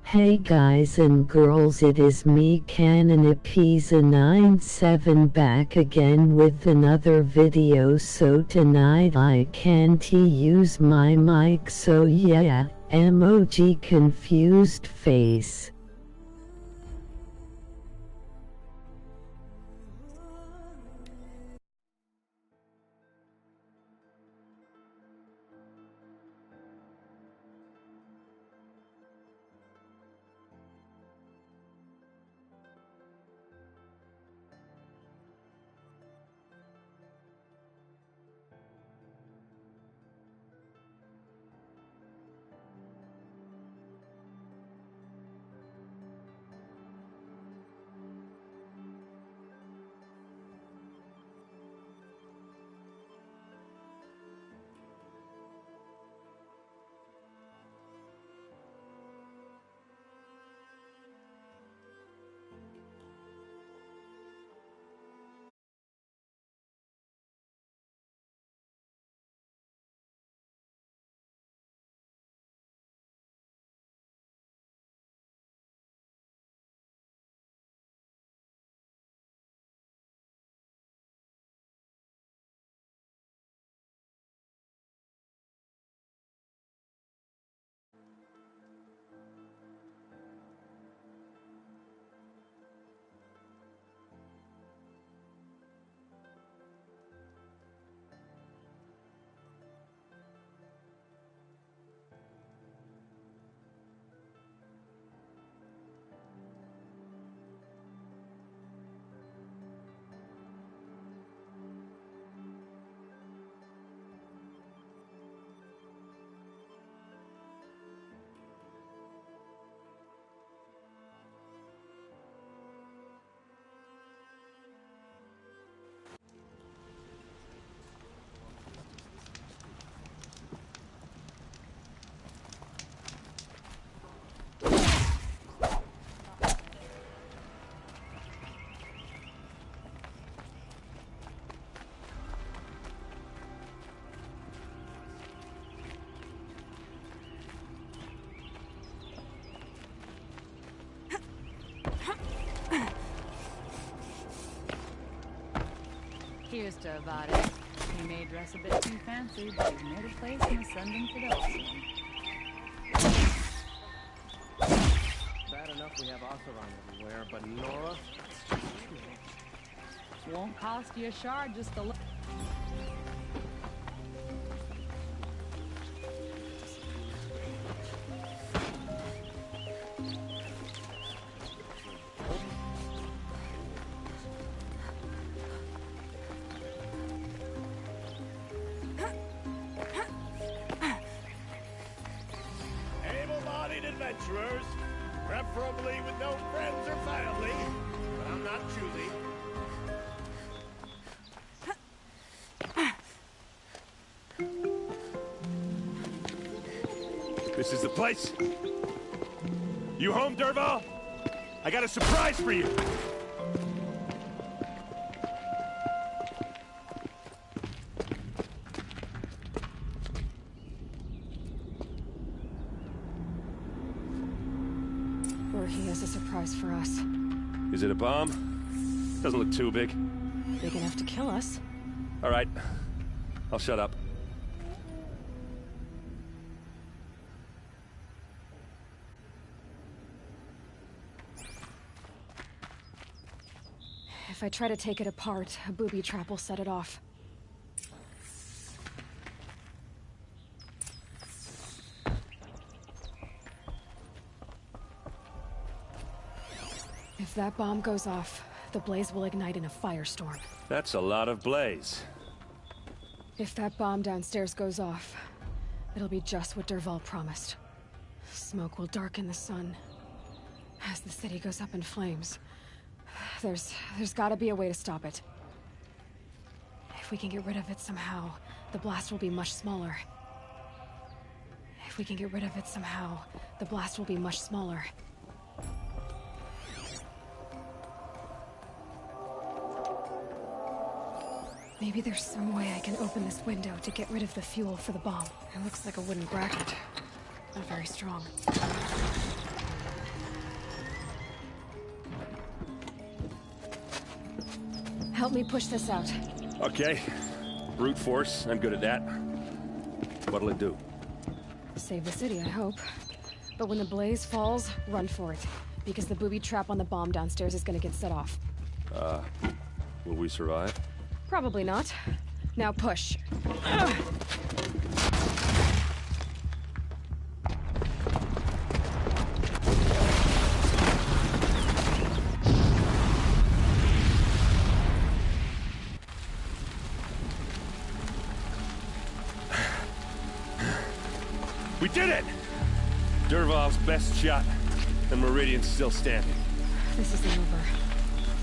Hey guys and girls, it is me Canonapisa97 back again with another video. So tonight I can't use my mic, so yeah, emoji confused face. Here's to Avada. He may dress a bit too fancy, but he's made a place in the Sundom Fidelity. Bad enough we have Oseram everywhere, but Nora? Won't cost you a shard just to look. Adventurers, preferably with no friends or family, but I'm not choosy. This is the place. You home, Dervahl? I got a surprise for you. Or he has a surprise for us. Is it a bomb? Doesn't look too big. Big enough to kill us. All right. I'll shut up. If I try to take it apart, a booby trap will set it off. If that bomb goes off, the blaze will ignite in a firestorm. That's a lot of blaze. If that bomb downstairs goes off, it'll be just what Dervahl promised. Smoke will darken the sun. As the city goes up in flames, there's gotta be a way to stop it. If we can get rid of it somehow, the blast will be much smaller. If we can get rid of it somehow, the blast will be much smaller. Maybe there's some way I can open this window to get rid of the fuel for the bomb. It looks like a wooden bracket. Not very strong. Help me push this out. Okay. Brute force, I'm good at that. What'll it do? Save the city, I hope. But when the blaze falls, run for it. Because the booby trap on the bomb downstairs is gonna get set off. Will we survive? Probably not. Now push. We did it! Dervahl's best shot, and Meridian's still standing. This isn't over.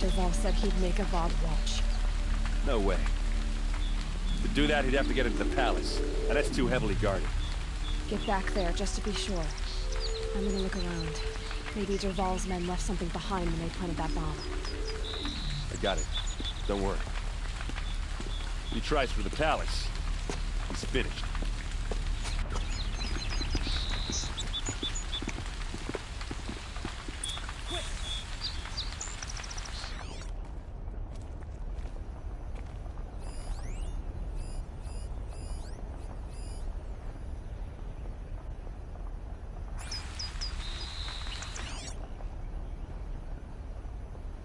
Dervahl said he'd make Avad watch. No way. To do that, he'd have to get into the palace, and that's too heavily guarded. Get back there, just to be sure. I'm gonna look around. Maybe Dervahl's men left something behind when they planted that bomb. I got it. Don't worry. He tries for the palace. He's finished.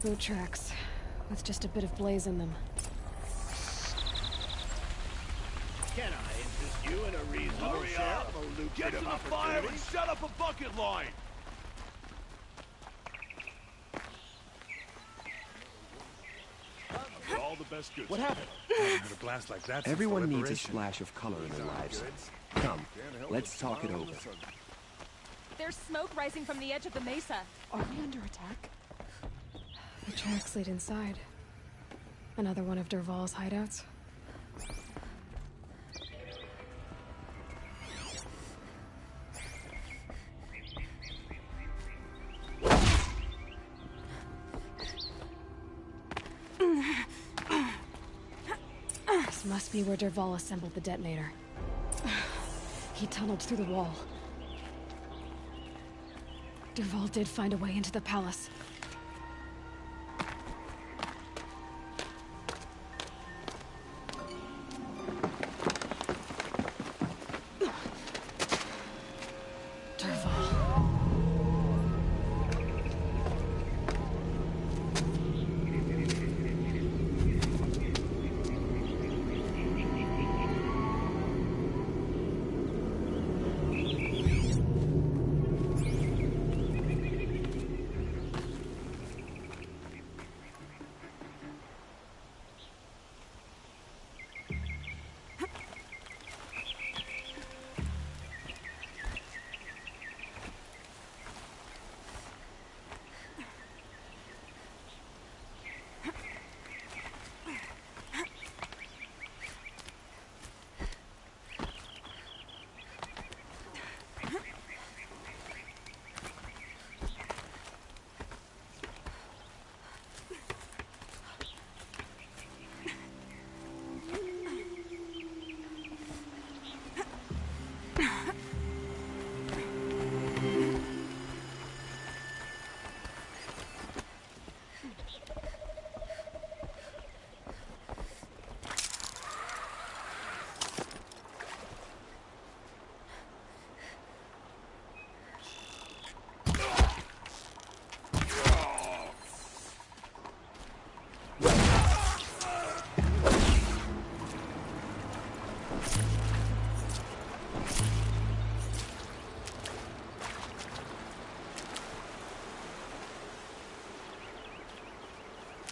Boot tracks, with just a bit of blaze in them. Can I interest you in a reasonable share of a lucrative Get to the fire and set up a bucket line! All the best goods. What happened? Had a blast like that. Everyone needs a splash of color in their lives. Come, let's talk it over. There's smoke rising from the edge of the mesa. Are we under attack? The tracks lead inside. Another one of Dervahl's hideouts. This must be where Dervahl assembled the detonator. He tunneled through the wall. Dervahl did find a way into the palace.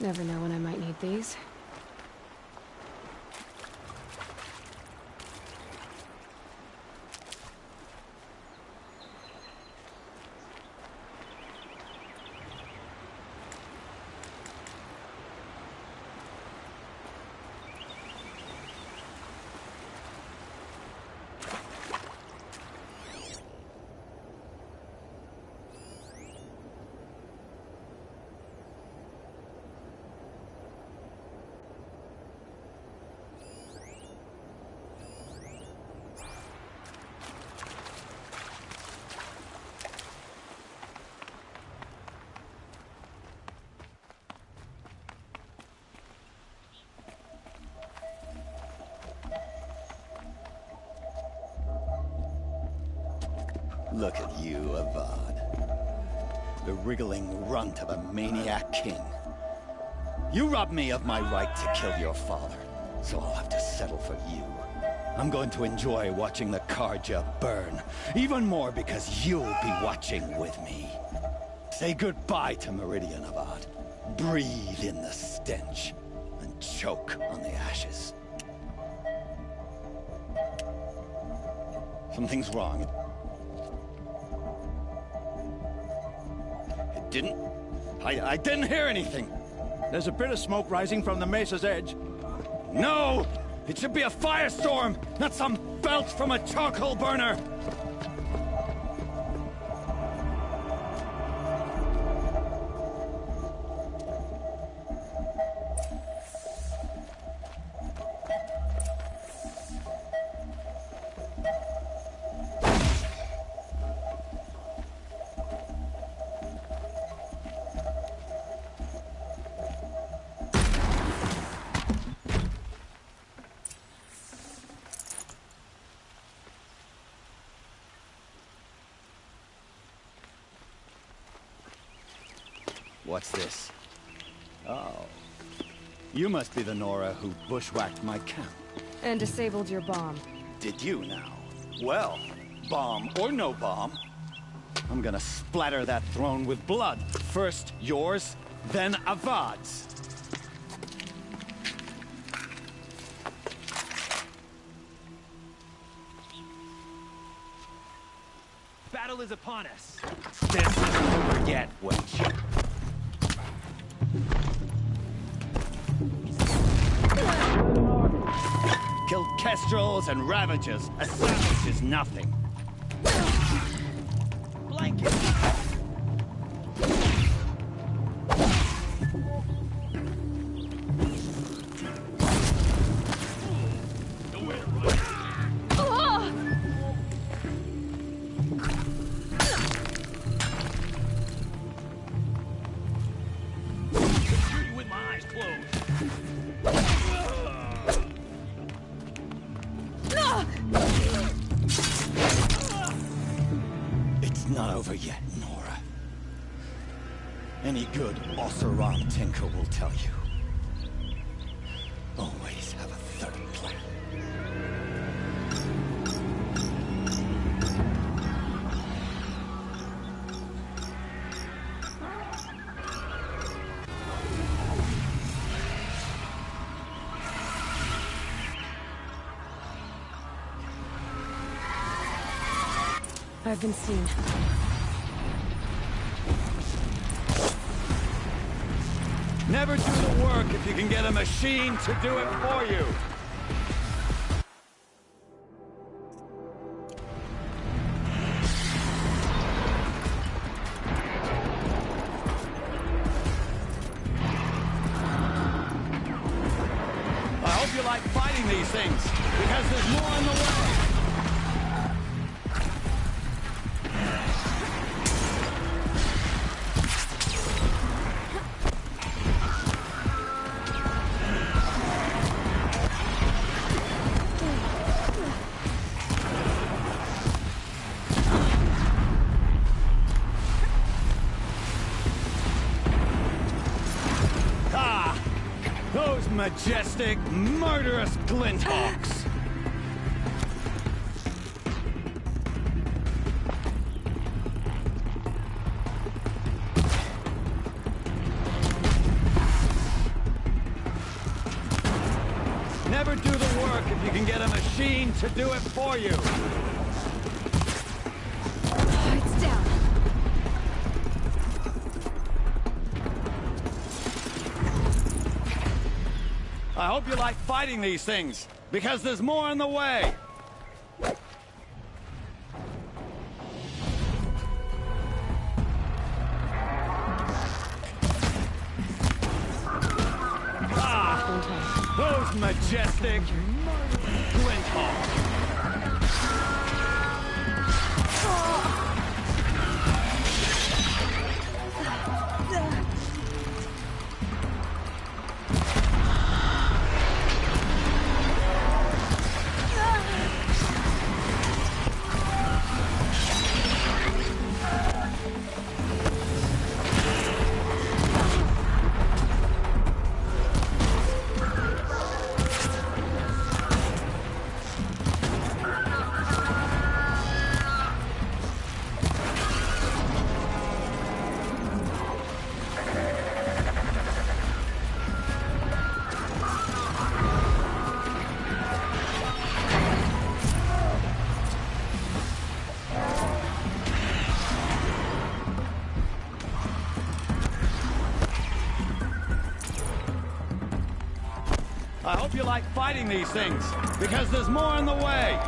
Never know when I might need these. Look at you, Avad. The wriggling runt of a maniac king. You robbed me of my right to kill your father, so I'll have to settle for you. I'm going to enjoy watching the Carja burn, even more because you'll be watching with me. Say goodbye to Meridian, Avad. Breathe in the stench, and choke on the ashes. Something's wrong. It didn't... I didn't hear anything. There's a bit of smoke rising from the mesa's edge. No! It should be a firestorm, not some belch from a charcoal burner! What's this? Oh. You must be the Nora who bushwhacked my camp. And disabled your bomb. Did you now? Well, bomb or no bomb, I'm gonna splatter that throne with blood. First yours, then Avad's. Battle is upon us. This isn't over yet, wench. Killed kestrels and ravagers. A savage is nothing. Blanket. Not over yet, Nora. Any good Oseram tinker will tell you. Always have a third plan. I've been seen. Never do the work if you can get a machine to do it for you. I hope you like fighting these things, because there's more in the way. Those majestic, murderous Glinthawks! Never do the work if you can get a machine to do it for you! It's down. I hope you like fighting these things, because there's more in the way! Ah! Those majestic Glinthawks! I hope you like fighting these things, because there's more in the way.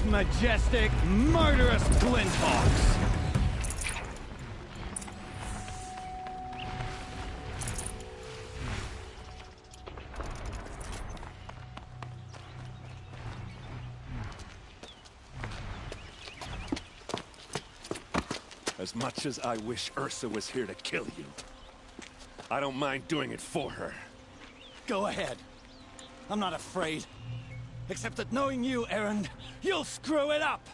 Majestic, murderous Glinthawks! As much as I wish Ursa was here to kill you, I don't mind doing it for her. Go ahead. I'm not afraid. Except that knowing you, Erend, you'll screw it up!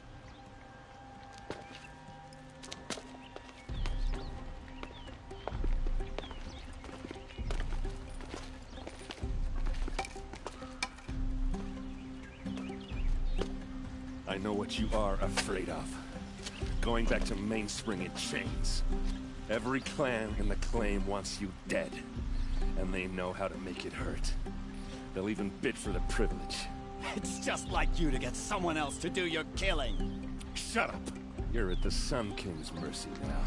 I know what you are afraid of. Going back to Mainspring in chains. Every clan in the Claim wants you dead. And they know how to make it hurt. They'll even bid for the privilege. It's just like you to get someone else to do your killing. Shut up! You're at the Sun King's mercy now.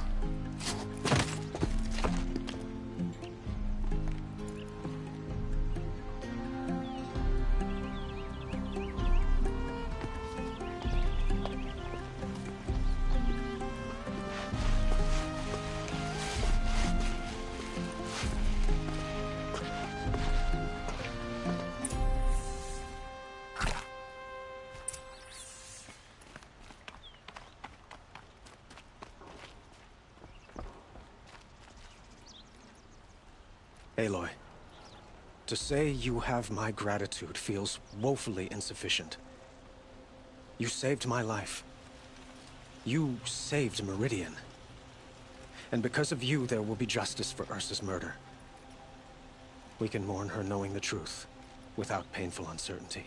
Aloy, to say you have my gratitude feels woefully insufficient. You saved my life. You saved Meridian. And because of you, there will be justice for Ursa's murder. We can mourn her knowing the truth, without painful uncertainty.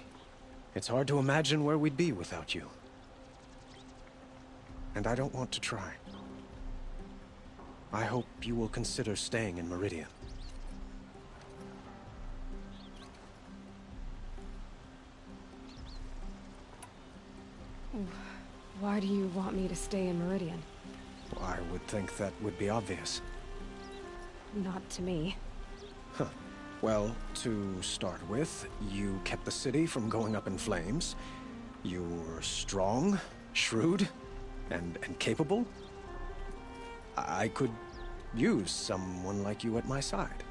It's hard to imagine where we'd be without you. And I don't want to try. I hope you will consider staying in Meridian. Why do you want me to stay in Meridian? I would think that would be obvious. Not to me. Huh. Well, to start with, you kept the city from going up in flames. You were strong, shrewd, and capable. I could use someone like you at my side.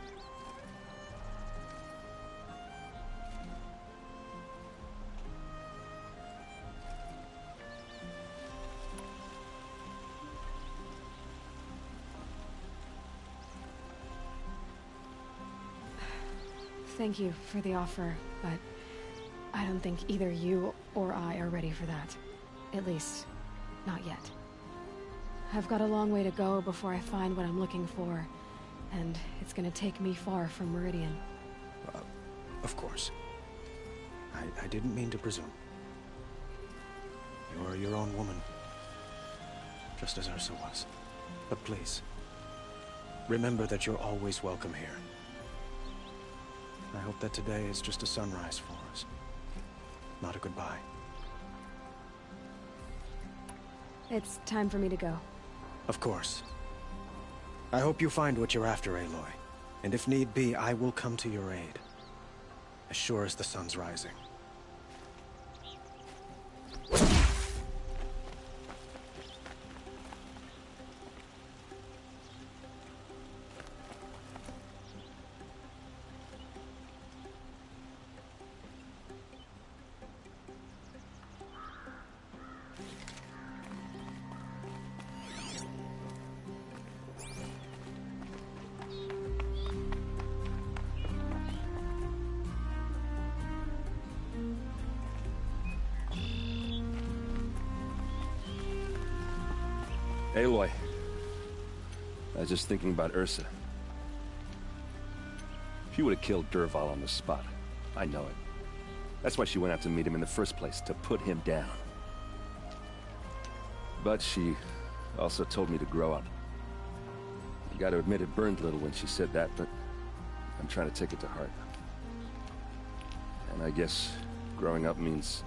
Thank you for the offer, but I don't think either you or I are ready for that. At least, not yet. I've got a long way to go before I find what I'm looking for, and it's gonna take me far from Meridian. Of course. I didn't mean to presume. You're your own woman, just as Ursa was. But please, remember that you're always welcome here. I hope that today is just a sunrise for us, not a goodbye. It's time for me to go. Of course. I hope you find what you're after, Aloy. And if need be, I will come to your aid. As sure as the sun's rising. Aloy. I was just thinking about Ursa. She would have killed Dervahl on the spot. I know it. That's why she went out to meet him in the first place, to put him down. But she also told me to grow up. You gotta admit it burned a little when she said that, but I'm trying to take it to heart. And I guess growing up means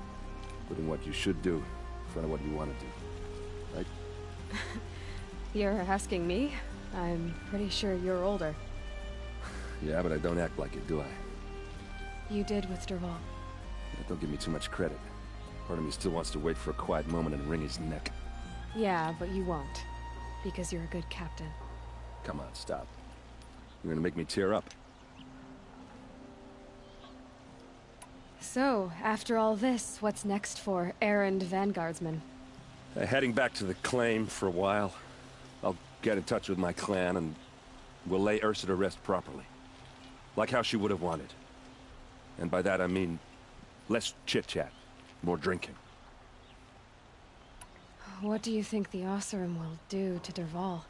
putting what you should do in front of what you want to do. Right? You're asking me? I'm pretty sure you're older. Yeah, but I don't act like it, do I? You did with Dervahl. Yeah, don't give me too much credit. Part of me still wants to wait for a quiet moment and wring his neck. Yeah, but you won't. Because you're a good captain. Come on, stop. You're gonna make me tear up. So, after all this, what's next for errand vanguardsman? Heading back to the claim for a while. I'll get in touch with my clan and we'll lay Ursa to rest properly. Like how she would have wanted. And by that I mean less chit-chat, more drinking. What do you think the Oseram will do to Dervahl?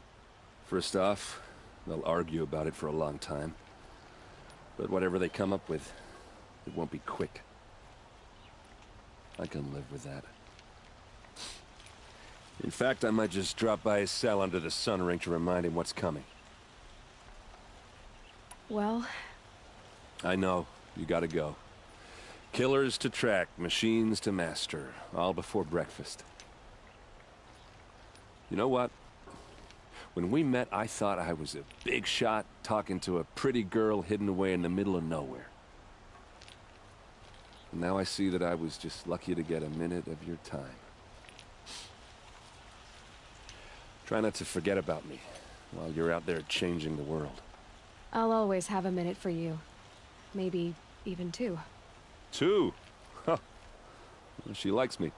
First off, they'll argue about it for a long time. But whatever they come up with, it won't be quick. I can live with that. In fact, I might just drop by his cell under the sun ring to remind him what's coming. Well... I know. You gotta go. Killers to track, machines to master. All before breakfast. You know what? When we met, I thought I was a big shot talking to a pretty girl hidden away in the middle of nowhere. And now I see that I was just lucky to get a minute of your time. Try not to forget about me while you're out there changing the world. I'll always have a minute for you. Maybe even two. Two? Huh. Well, she likes me.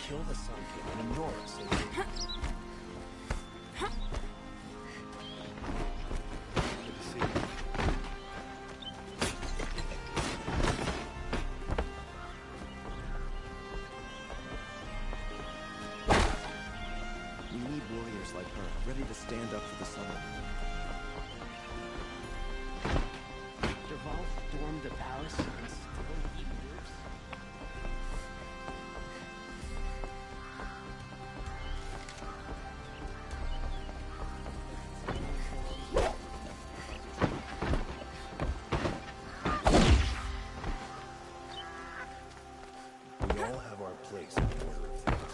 Kill the Sun King and ignore us. We need warriors like her, ready to stand up for the Summer. Dervahl stormed the palace and still years. We all have our place in the order of things.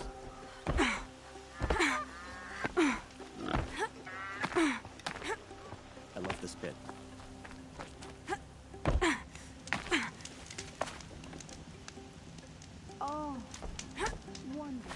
I love this bit. Oh, wonderful.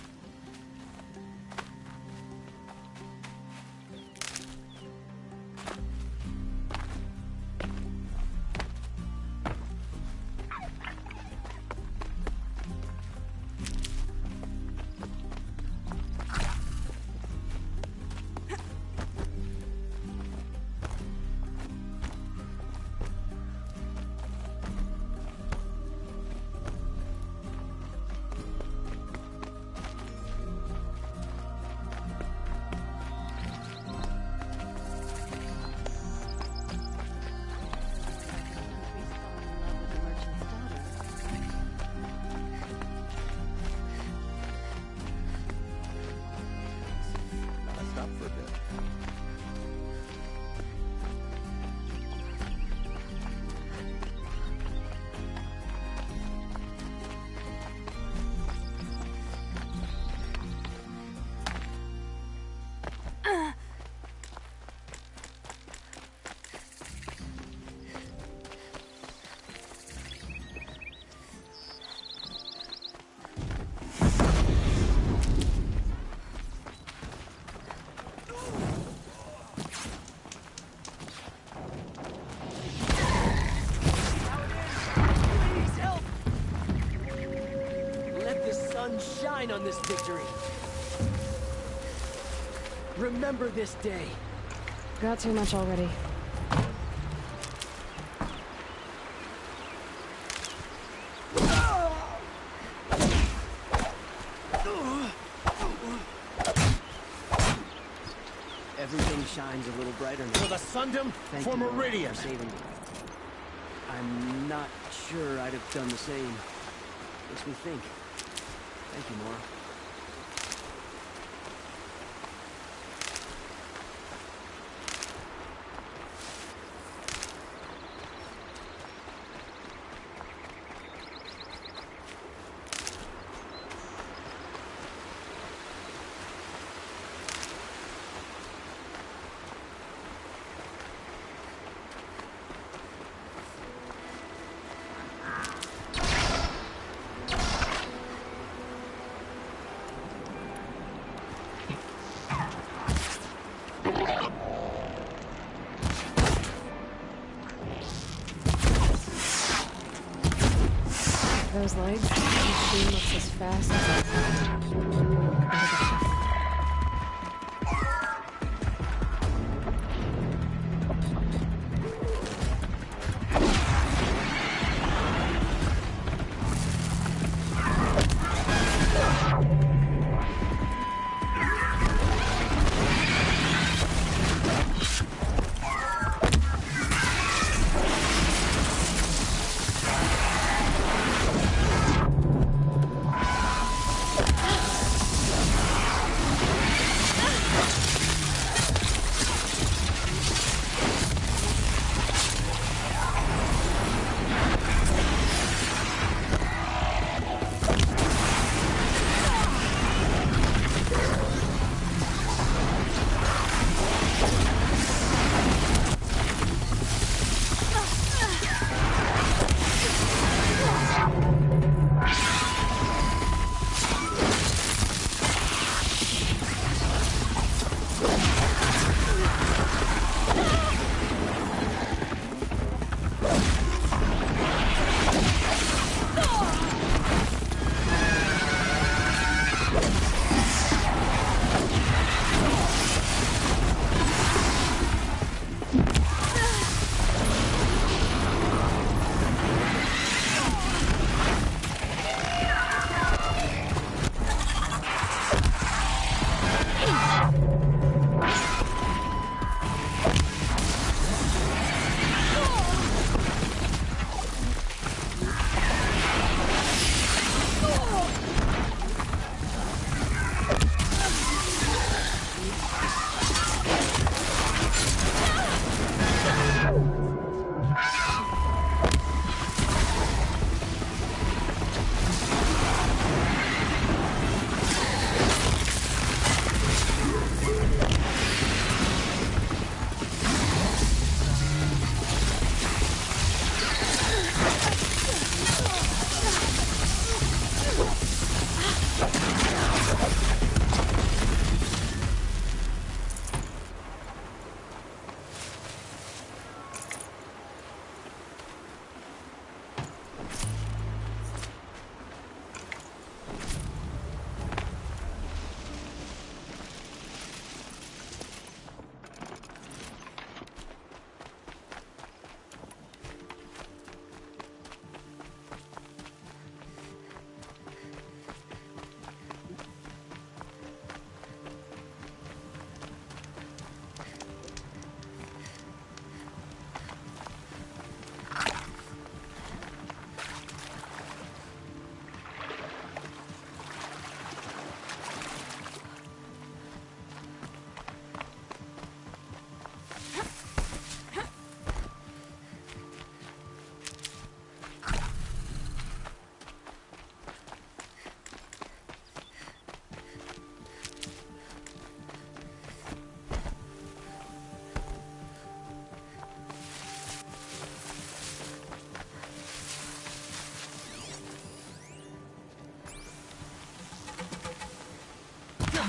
the sun shine on this victory. Remember this day. Got too much already. Everything shines a little brighter now. For the Sundom, Thank for you, Nora, Meridian. for saving me. I'm not sure I'd have done the same. Makes me think. Thank you, Nora. Those legs, this machine looks as fast as I thought.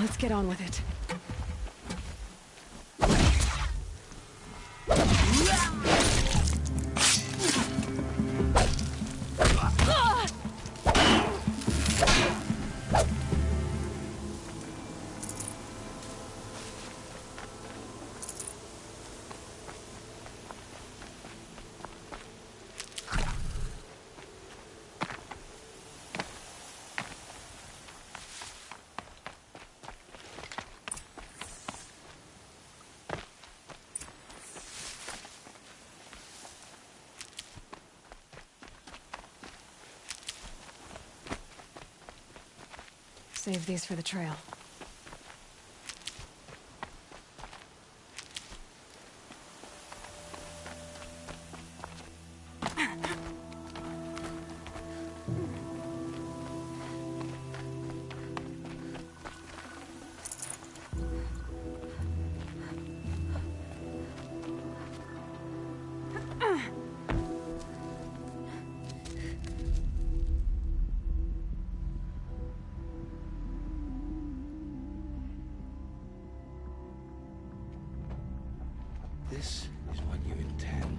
Let's get on with it. Save these for the trail. This is what you intend.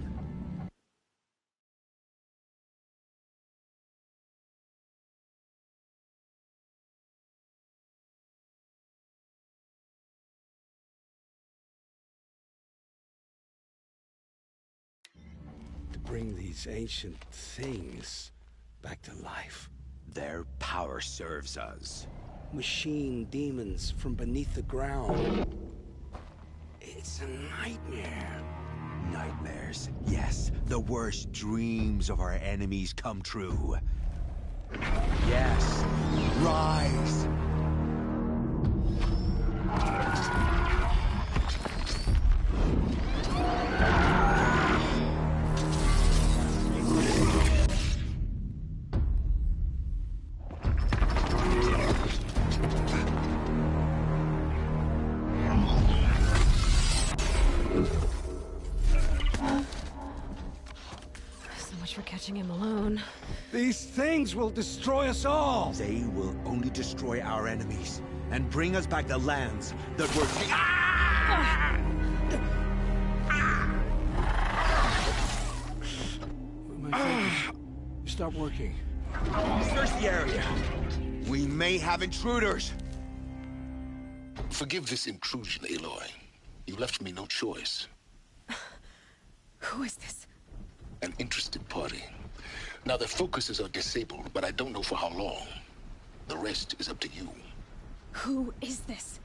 To bring these ancient things back to life. Their power serves us. Machine demons from beneath the ground. It's a nightmare. Nightmares, yes. The worst dreams of our enemies come true. Yes, rise! For catching him alone. These things will destroy us all! They will only destroy our enemies and bring us back the lands that were My fingers stop working. Search the area. We may have intruders. Forgive this intrusion, Aloy. You left me no choice. Who is this? An interested party. Now their focuses are disabled, but I don't know for how long. The rest is up to you. Who is this?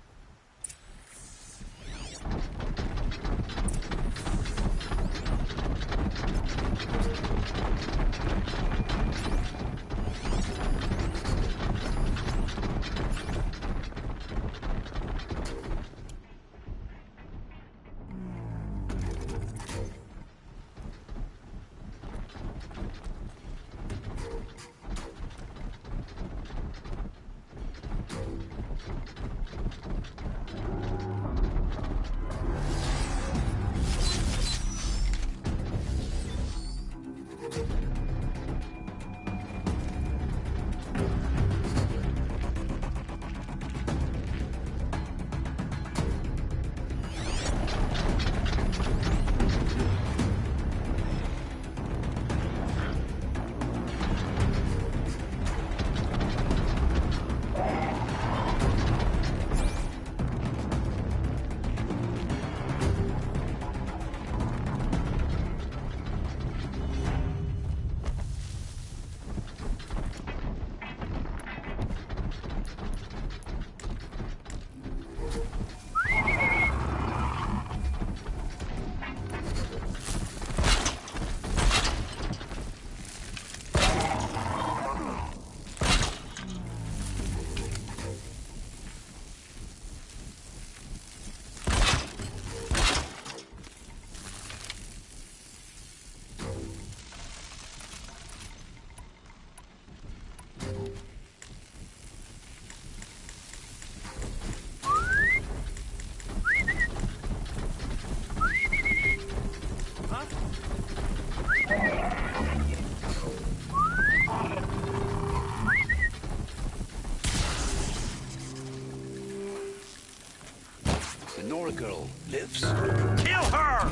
The Nora girl lives? Kill her!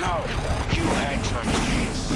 No! You had your chance!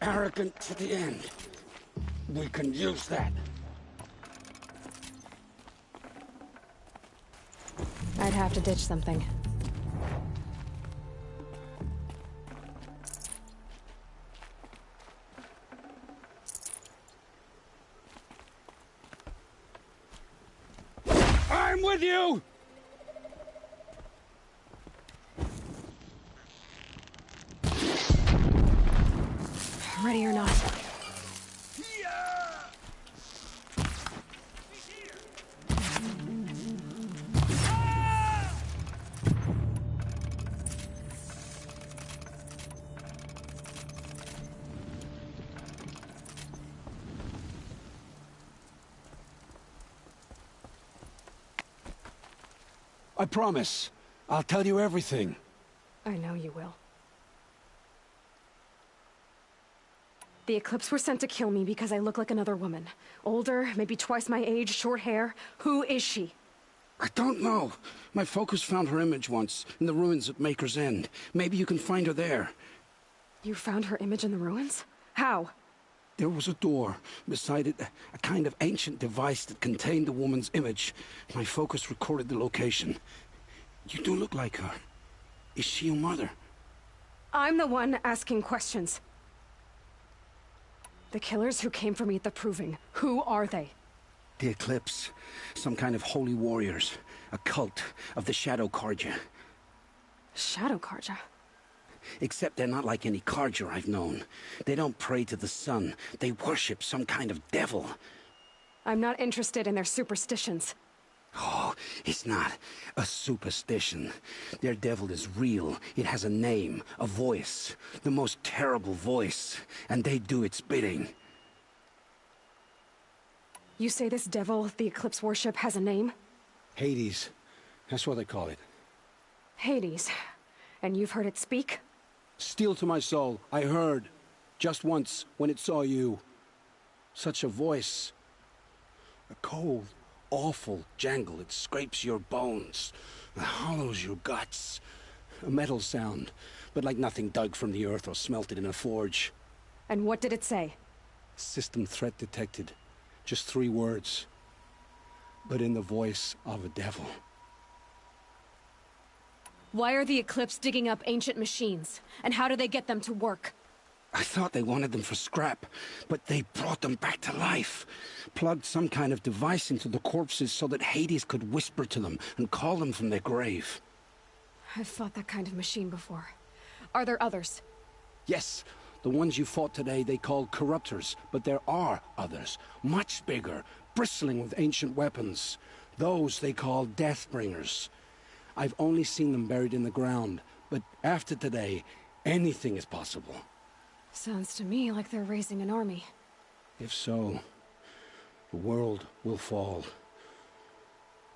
Arrogant to the end. We can use that. I'd have to ditch something. I'm with you! Ready or not. I promise. I'll tell you everything. I know you will. The Eclipse were sent to kill me because I look like another woman. Older, maybe twice my age, short hair. Who is she? I don't know. My focus found her image once, in the ruins at Maker's End. Maybe you can find her there. You found her image in the ruins? How? There was a door. Beside it, a kind of ancient device that contained the woman's image. My focus recorded the location. You do look like her. Is she your mother? I'm the one asking questions. The killers who came for me at the Proving, who are they? The Eclipse. Some kind of holy warriors. A cult of the Shadow Carja. Shadow Carja? Except they're not like any Carja I've known. They don't pray to the sun. They worship some kind of devil. I'm not interested in their superstitions. Oh, it's not a superstition. Their devil is real. It has a name, a voice. The most terrible voice. And they do its bidding. You say this devil the Eclipse worship has a name? Hades. That's what they call it. Hades. And you've heard it speak? Steel to my soul. I heard. Just once, when it saw you. Such a voice. A cold, awful jangle. It scrapes your bones. It hollows your guts. A metal sound, but like nothing dug from the earth or smelted in a forge. And what did it say? System threat detected. Just 3 words. But in the voice of a devil. Why are the Eclipse digging up ancient machines? And how do they get them to work? I thought they wanted them for scrap, but they brought them back to life. Plugged some kind of device into the corpses so that Hades could whisper to them and call them from their grave. I've fought that kind of machine before. Are there others? Yes, the ones you fought today they called corruptors, but there are others, much bigger, bristling with ancient weapons. Those they call Deathbringers. I've only seen them buried in the ground, but after today, anything is possible. Sounds to me like they're raising an army. If so, the world will fall.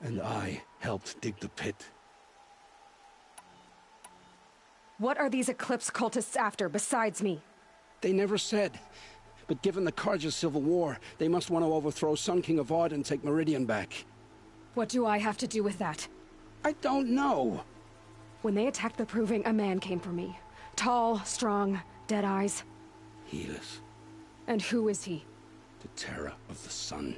And I helped dig the pit. What are these Eclipse cultists after, besides me? They never said. But given the Carja civil war, they must want to overthrow Sun King Avad and take Meridian back. What do I have to do with that? I don't know. When they attacked the Proving, a man came for me. Tall, strong, dead eyes. Helis. And who is he? The terror of the sun.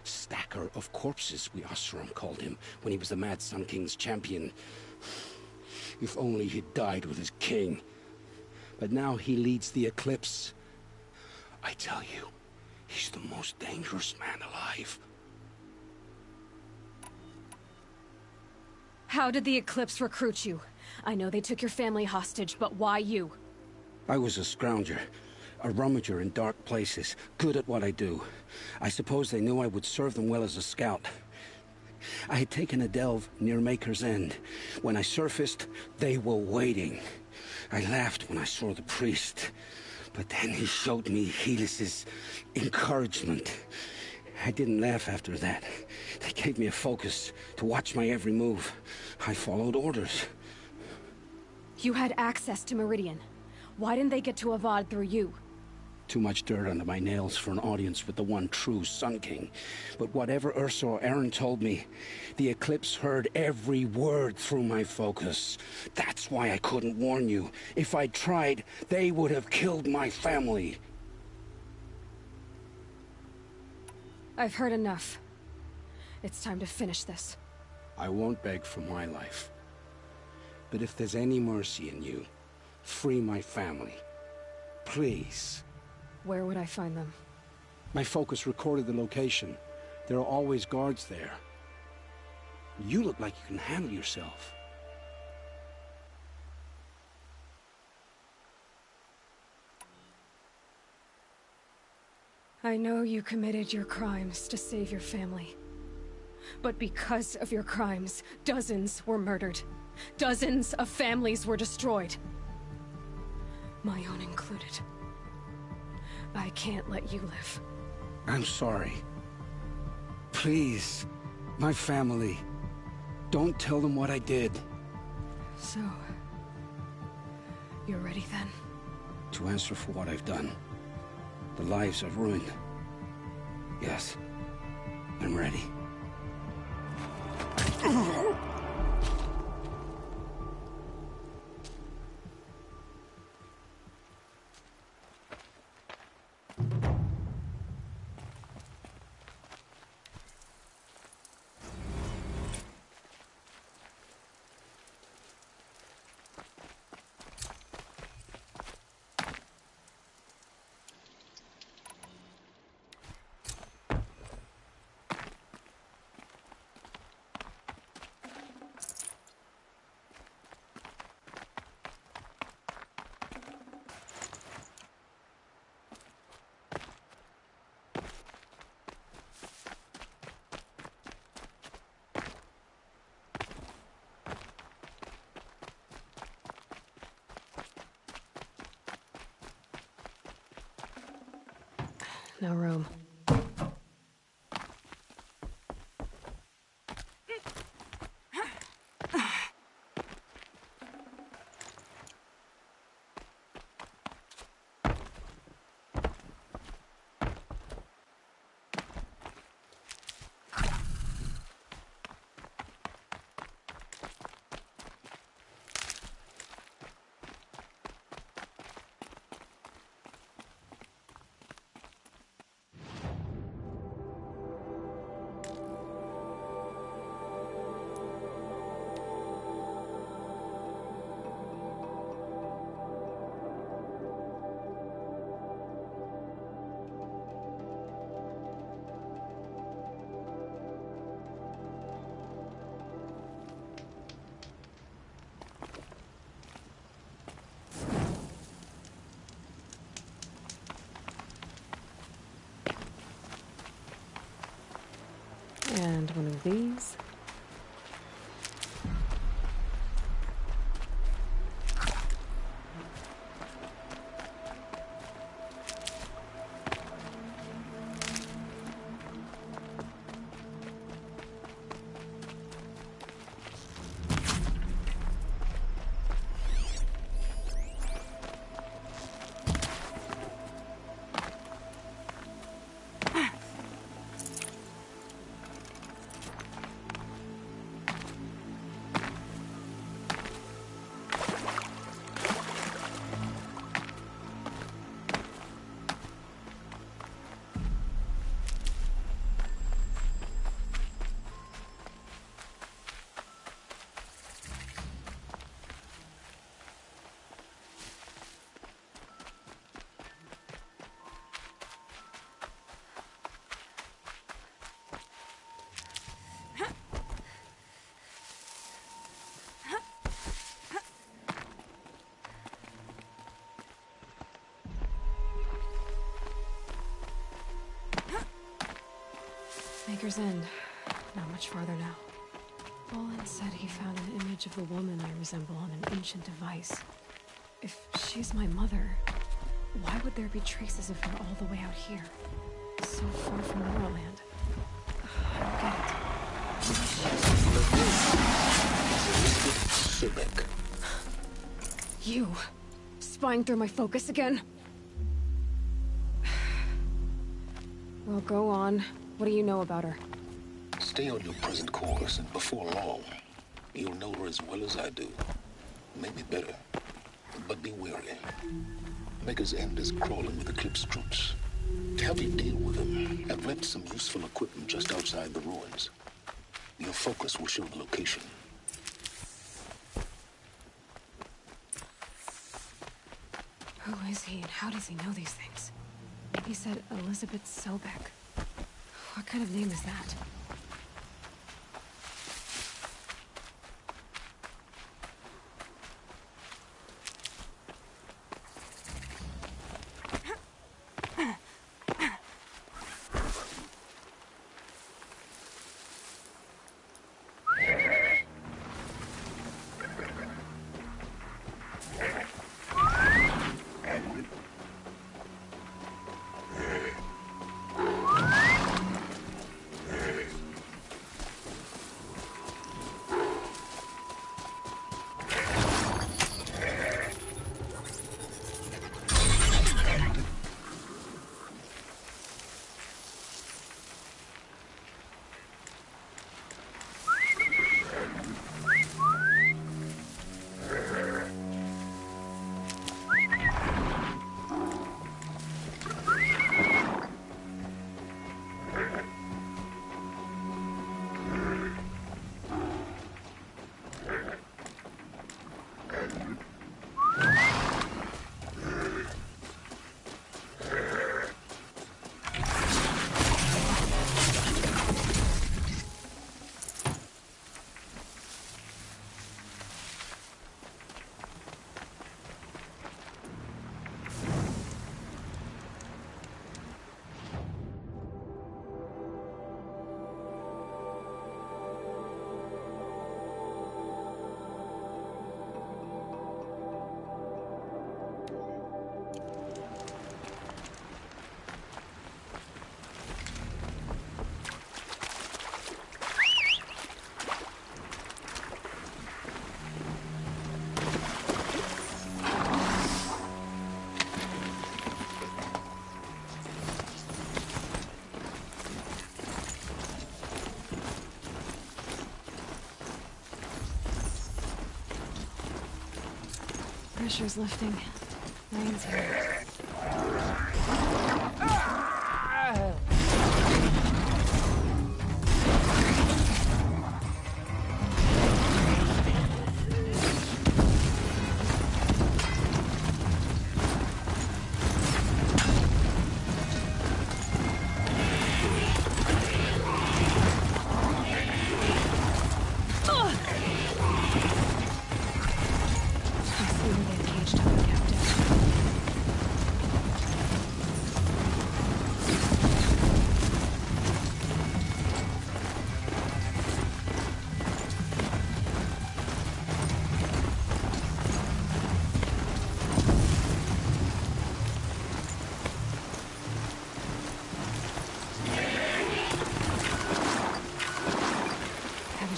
Stacker of corpses, we Oseram called him, when he was the Mad Sun King's champion. If only he'd died with his king. But now he leads the Eclipse. I tell you, he's the most dangerous man alive. How did the Eclipse recruit you? I know they took your family hostage, but why you? I was a scrounger. A rummager in dark places, good at what I do. I suppose they knew I would serve them well as a scout. I had taken a delve near Maker's End. When I surfaced, they were waiting. I laughed when I saw the priest. But then he showed me Helis's encouragement. I didn't laugh after that. They gave me a focus to watch my every move. I followed orders. You had access to Meridian. Why didn't they get to Avad through you? Too much dirt under my nails for an audience with the one true Sun King. But whatever Ursa or Eren told me, the Eclipse heard every word through my focus. That's why I couldn't warn you. If I'd tried, they would have killed my family. I've heard enough. It's time to finish this. I won't beg for my life. But if there's any mercy in you, free my family. Please. Where would I find them? My focus recorded the location. There are always guards there. You look like you can handle yourself. I know you committed your crimes to save your family. But because of your crimes, dozens were murdered. Dozens of families were destroyed. My own included. I can't let you live. I'm sorry. Please, my family. Don't tell them what I did. So, you're ready then? To answer for what I've done. The lives I've ruined. Yes, I'm ready. No room. And one of these. Maker's End. Not much farther now. Bolin said he found an image of the woman I resemble on an ancient device. If she's my mother, why would there be traces of her all the way out here? So far from Morroland. I don't get it. You! Spying through my focus again? go on. What do you know about her? Stay on your present course, and before long, you'll know her as well as I do. Maybe better. But be wary. Maker's End is crawling with Eclipse troops. To help you deal with them, I've left some useful equipment just outside the ruins. Your focus will show the location. Who is he and how does he know these things? He said Elizabeth Sobek. What kind of name is that? Pressure's lifting. Rain's here.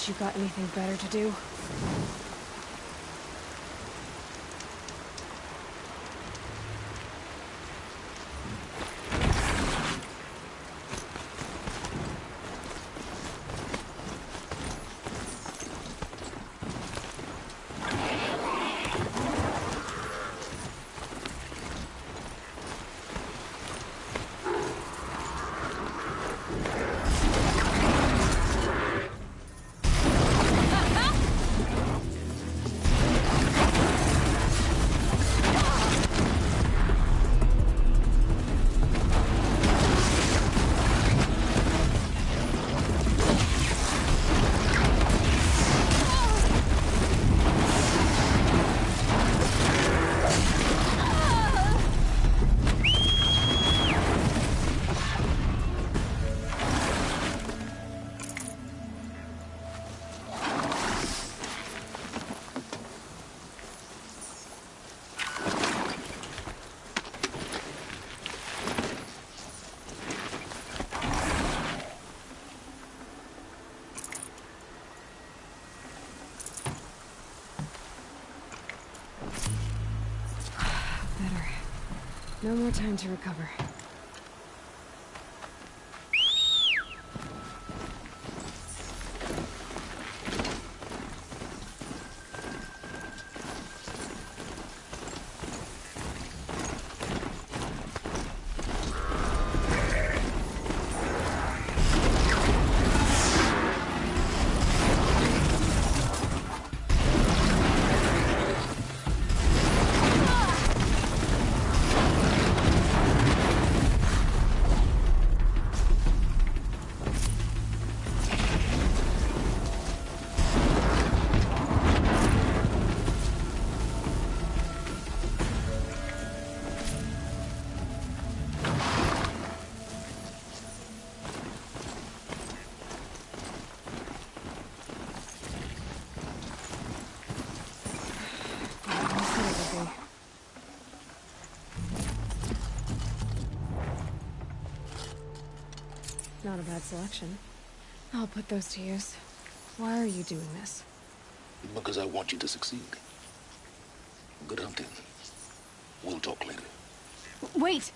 You got anything better to do? No more time to recover. Not a bad selection. I'll put those to use. Why are you doing this? Because I want you to succeed. Good hunting. We'll talk later. Wait!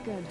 Good.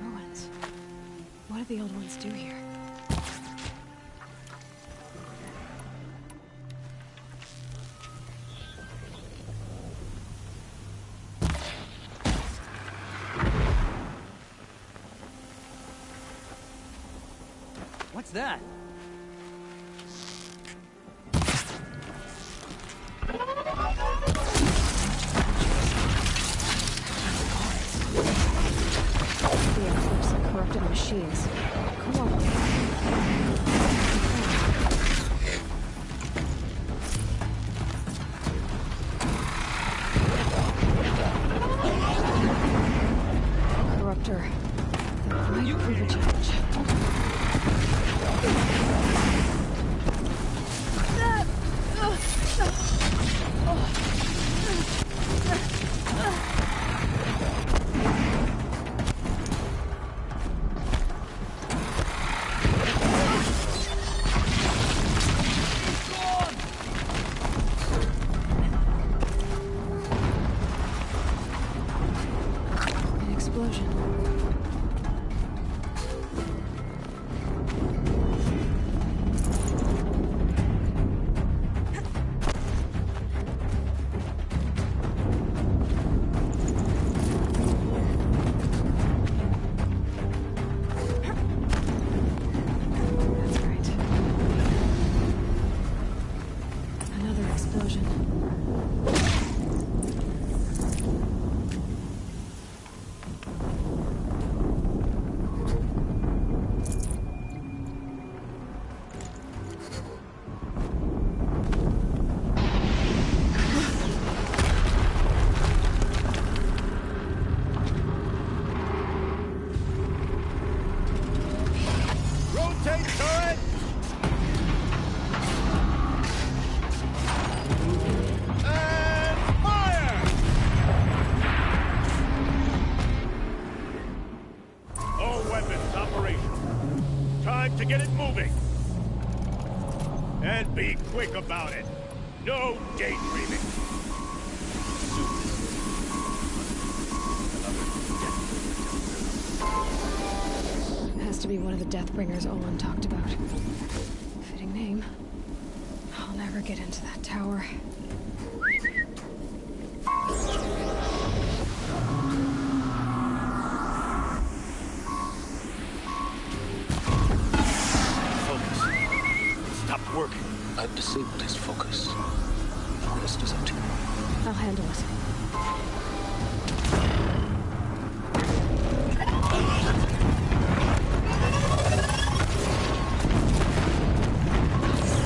Ruins. What did the old ones do here? What's that? The Eclipse, a corrupted machine. machines. Come on. Corruptor. That might prove a challenge. An explosion. That's right. Another explosion. Rotate turret! And fire! All weapons operational. Time to get it moving. And be quick about it. No daydreaming. Has to be one of the Deathbringers Olin talked about. Fitting name. I'll never get into that tower. Focus. Stop working. I've disabled his focus. The rest is up to you. I'll handle it.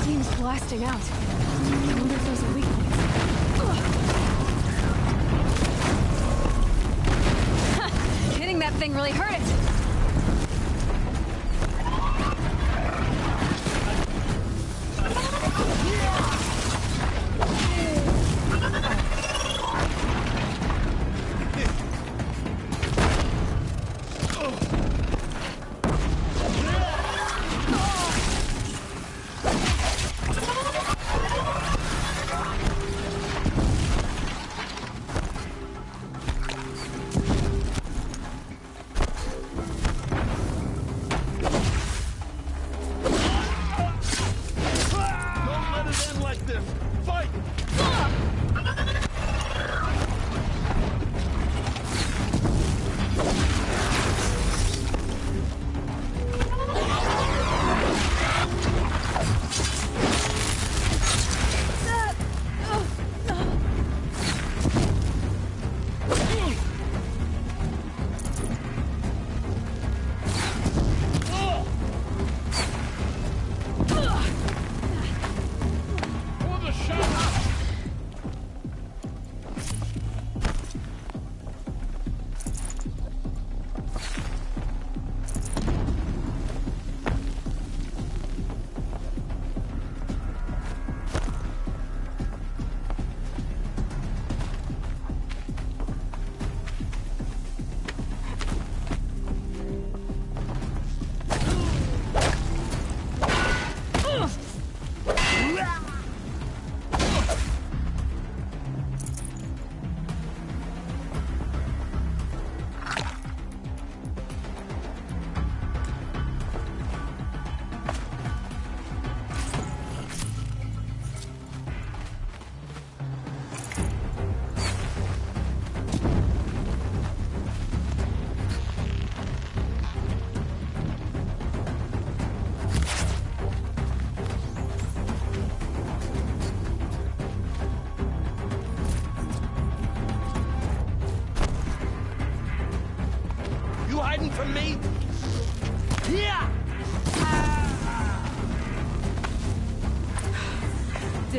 Steam's blasting out. I wonder if there's a weak link. Hitting that thing really hurt it.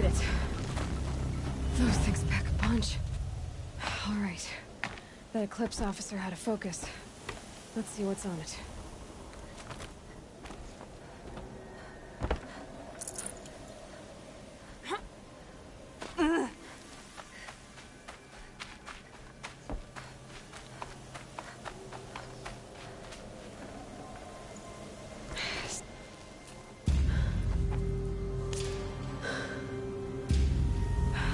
did it. Those things pack a punch. All right. That Eclipse officer had a focus. Let's see what's on it.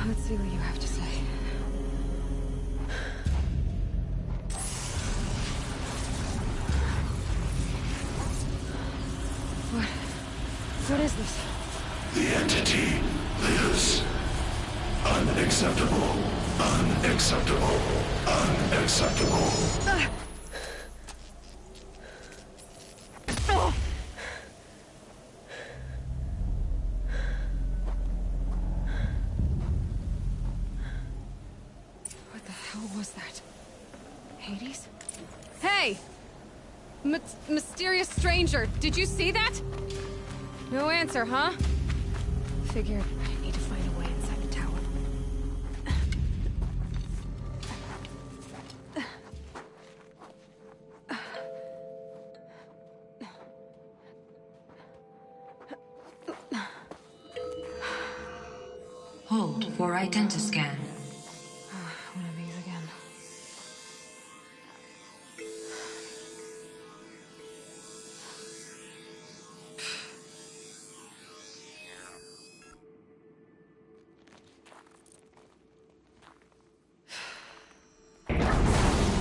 Let's see what you have to say. What is this? The entity lives. Unacceptable. Unacceptable. Unacceptable. What the hell was that? Hades? Hey! Mysterious stranger, did you see that? No answer, huh? Figured I need to find a way inside the tower. Hold for identiscan. One of these again.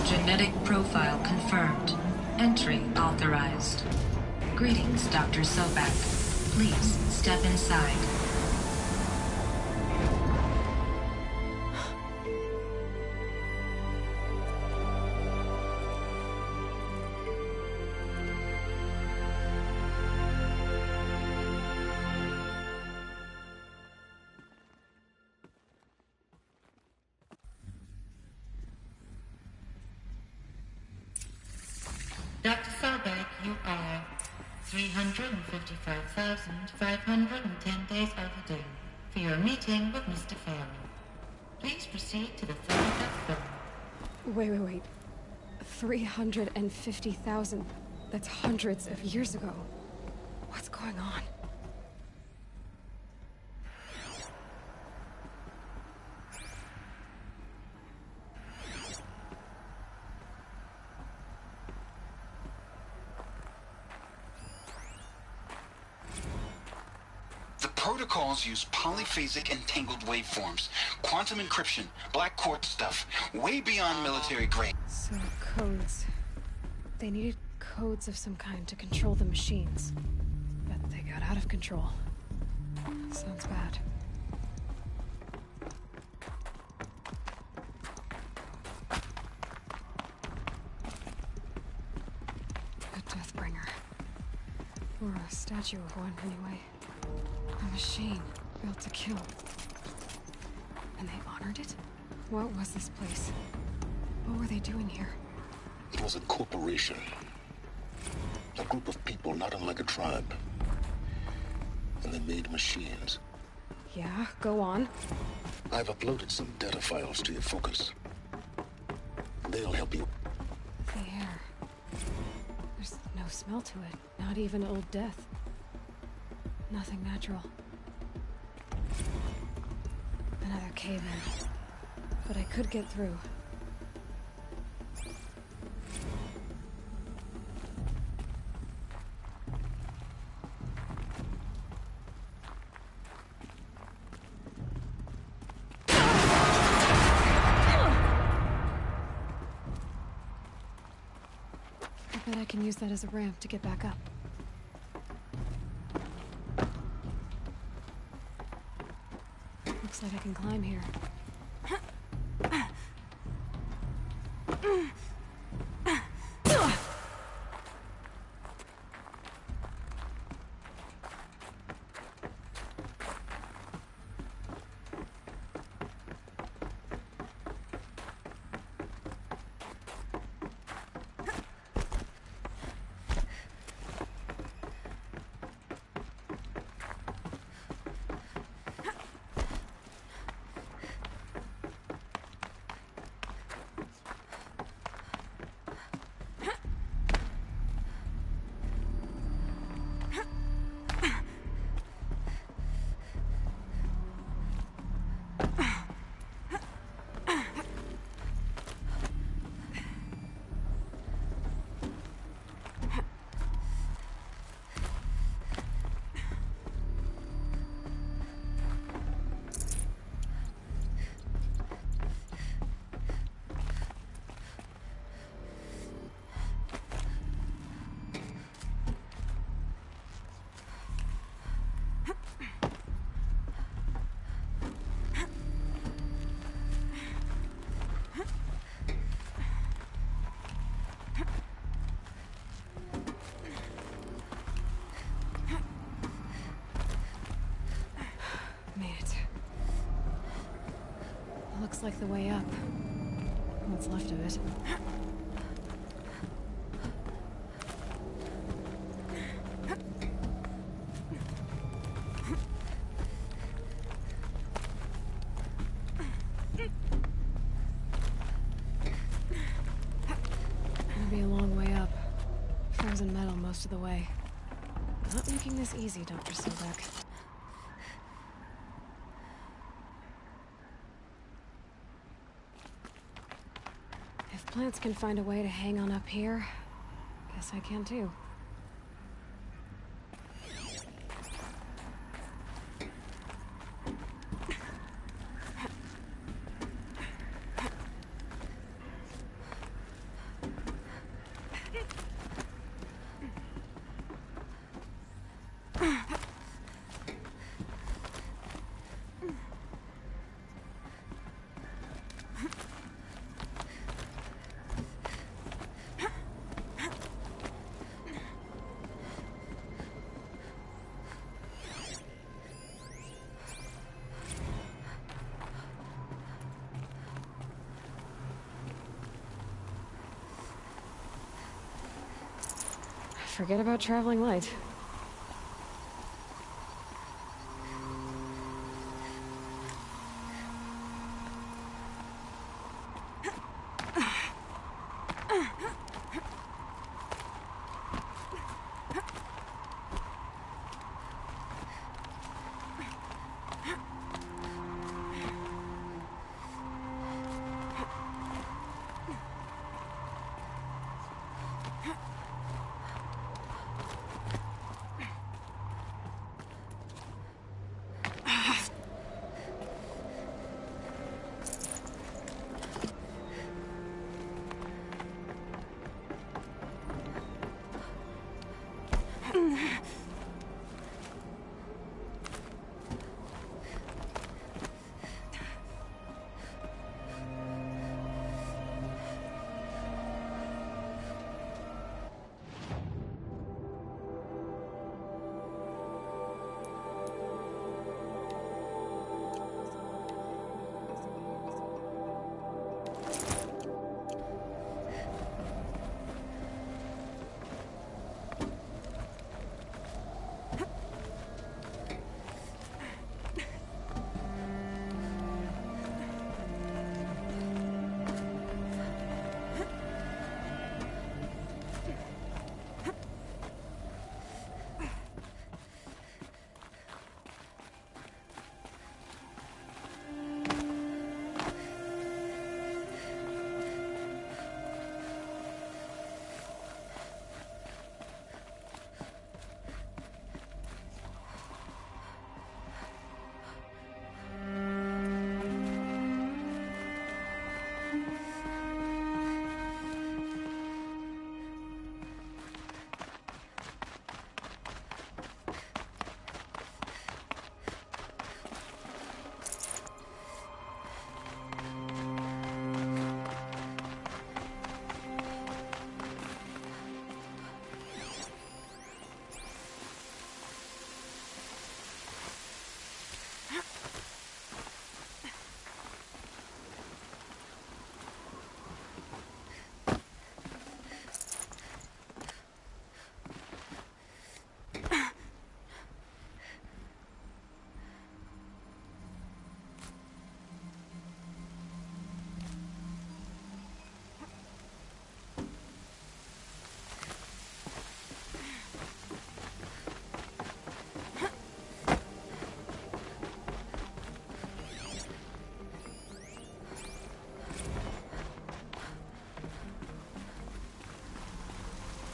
Genetic profile confirmed. Entry authorized. Greetings, Dr. Sobek. Please step inside. Dr. Sobek, you are 355,510 days overdue for your meeting with Mr. Fairman. Please proceed to the third floor. Wait. 350,000. That's hundreds of years ago. What's going on? Protocols use polyphasic entangled waveforms, quantum encryption, black quartz stuff, way beyond military grade. So, codes. They needed codes of some kind to control the machines. But they got out of control. Sounds bad. A Deathbringer. Or a statue of one, anyway. A machine built to kill. And they honored it? What was this place? What were they doing here? It was a corporation. A group of people not unlike a tribe. And they made machines. Yeah, go on. I've uploaded some data files to your focus. They'll help you. The air. There's no smell to it. Not even old death. Nothing natural. Another cave-in. But I could get through. I bet I can use that as a ramp to get back up. Looks like I can climb here. Looks like the way up. What's left of it. It'll be a long way up. Frozen metal most of the way. Not making this easy, Dr. Sobek. If plants can find a way to hang on up here, guess I can too. Forget about traveling light.